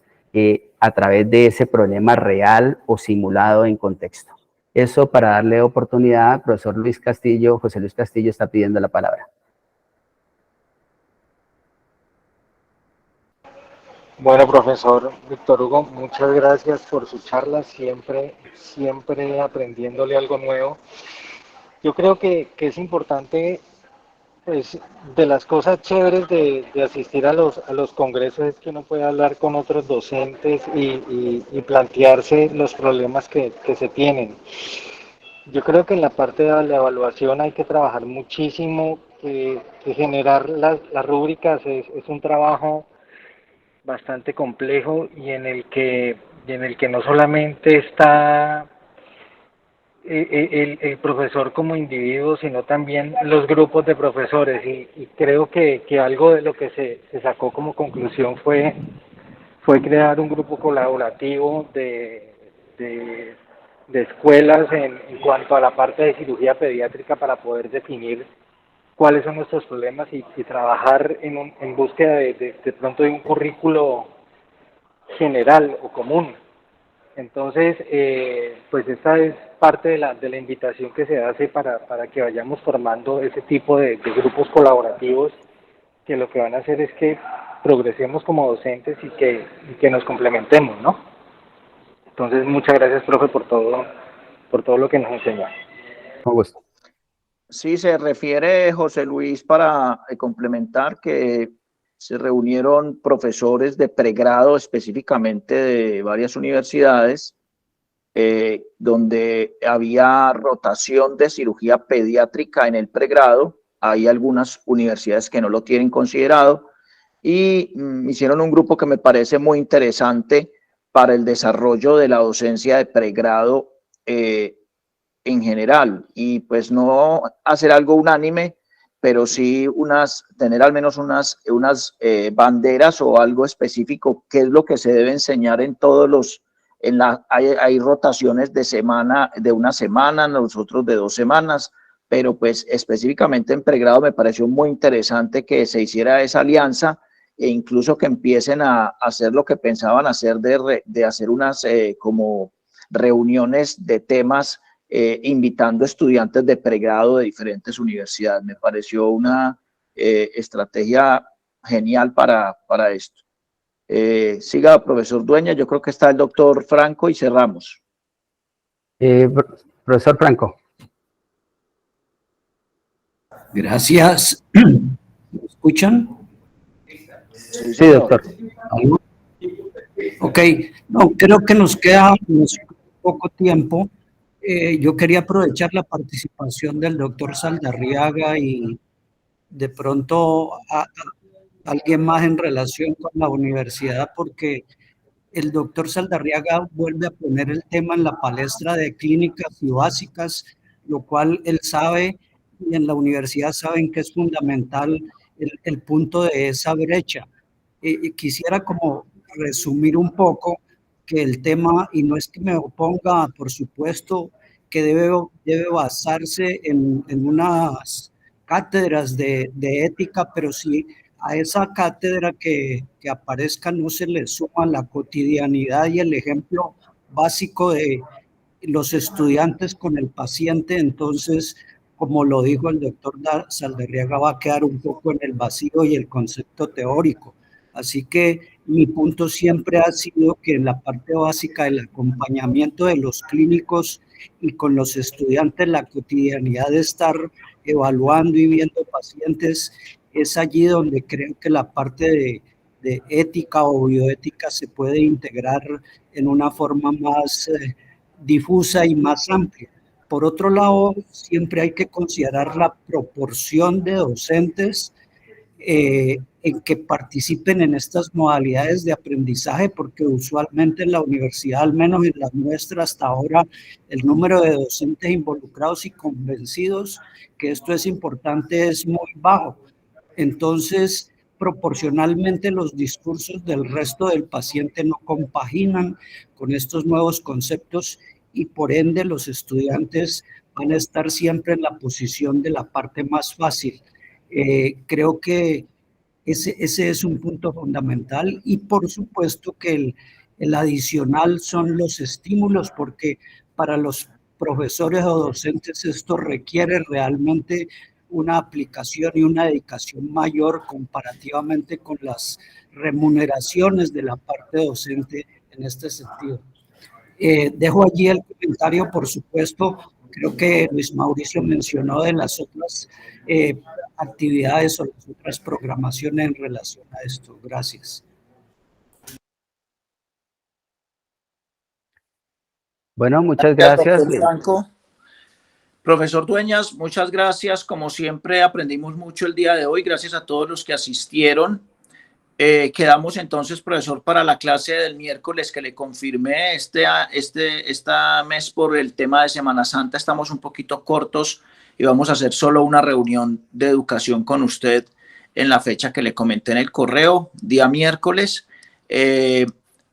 a través de ese problema real o simulado en contexto. Eso para darle oportunidad, profesor Luis Castillo, José Luis Castillo está pidiendo la palabra. Bueno, profesor Víctor Hugo, muchas gracias por su charla, siempre aprendiéndole algo nuevo. Yo creo que es importante, pues, de las cosas chéveres de asistir a los congresos es que uno puede hablar con otros docentes y plantearse los problemas que se tienen. Yo creo que en la parte de la evaluación hay que trabajar muchísimo, que generar las rúbricas es un trabajo bastante complejo y en el que no solamente está el profesor como individuo, sino también los grupos de profesores. Y creo que algo de lo que se sacó como conclusión fue crear un grupo colaborativo de escuelas en cuanto a la parte de cirugía pediátrica para poder definir cuáles son nuestros problemas y trabajar en búsqueda de pronto de un currículo general o común. Entonces, pues esta es parte de la invitación que se hace para que vayamos formando ese tipo de grupos colaborativos que lo que van a hacer es que progresemos como docentes y que nos complementemos, ¿no? Entonces, muchas gracias, profe, por todo lo que nos enseñó. Con gusto. Sí, se refiere José Luis para complementar que se reunieron profesores de pregrado específicamente de varias universidades, donde había rotación de cirugía pediátrica en el pregrado. Hay algunas universidades que no lo tienen considerado y hicieron un grupo que me parece muy interesante para el desarrollo de la docencia de pregrado en general, y pues no hacer algo unánime, pero sí tener al menos unas banderas o algo específico, qué es lo que se debe enseñar en todos los, hay rotaciones de una semana, nosotros de 2 semanas, pero pues específicamente en pregrado me pareció muy interesante que se hiciera esa alianza e incluso que empiecen a hacer lo que pensaban hacer de hacer unas como reuniones de temas invitando estudiantes de pregrado de diferentes universidades. Me pareció una estrategia genial para esto. Siga, profesor Dueña, yo creo que está el doctor Franco y cerramos. Profesor Franco. Gracias. ¿Me escuchan? Sí, doctor. Ok, no, creo que nos queda poco tiempo. Yo quería aprovechar la participación del doctor Saldarriaga y de pronto a alguien más en relación con la universidad, porque el doctor Saldarriaga vuelve a poner el tema en la palestra de clínicas y básicas, lo cual él sabe y en la universidad saben que es fundamental el punto de esa brecha. Quisiera como resumir un poco que el tema, y no es que me oponga, por supuesto, que debe basarse en unas cátedras de ética, pero si a esa cátedra que aparezca no se le suma la cotidianidad y el ejemplo básico de los estudiantes con el paciente, entonces, como lo dijo el doctor Saldarriaga, va a quedar un poco en el vacío y el concepto teórico. Así que mi punto siempre ha sido que en la parte básica del acompañamiento de los clínicos y con los estudiantes, la cotidianidad de estar evaluando y viendo pacientes, es allí donde creo que la parte de ética o bioética se puede integrar en una forma más difusa y más amplia. Por otro lado, siempre hay que considerar la proporción de docentes en que participen en estas modalidades de aprendizaje, porque usualmente en la universidad, al menos en la nuestra hasta ahora, el número de docentes involucrados y convencidos que esto es importante es muy bajo. Entonces, proporcionalmente los discursos del resto del paciente no compaginan con estos nuevos conceptos y por ende los estudiantes van a estar siempre en la posición de la parte más fácil. Creo que ese es un punto fundamental y por supuesto que el adicional son los estímulos, porque para los profesores o docentes esto requiere realmente una aplicación y una dedicación mayor comparativamente con las remuneraciones de la parte docente en este sentido. Dejo allí el comentario, por supuesto. Creo que Luis Mauricio mencionó de las otras actividades o las otras programaciones en relación a esto. Gracias. Bueno, muchas gracias. Doctor Franco. Profesor Dueñas, muchas gracias. Como siempre, aprendimos mucho el día de hoy. Gracias a todos los que asistieron. Quedamos entonces, profesor, para la clase del miércoles que le confirmé este mes por el tema de Semana Santa. Estamos un poquito cortos y vamos a hacer solo una reunión de educación con usted en la fecha que le comenté en el correo, día miércoles.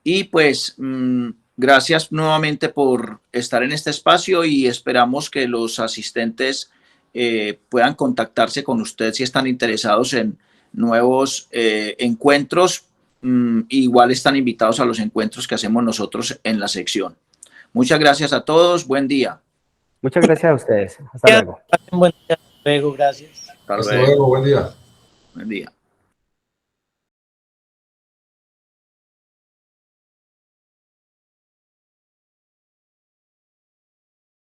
Y pues gracias nuevamente por estar en este espacio y esperamos que los asistentes puedan contactarse con usted si están interesados en nuevos encuentros. Igual están invitados a los encuentros que hacemos nosotros en la sección. Muchas gracias a todos. Buen día. Muchas gracias a ustedes. Hasta luego. Buen día. Luego, gracias. Hasta luego, buen día. Buen día.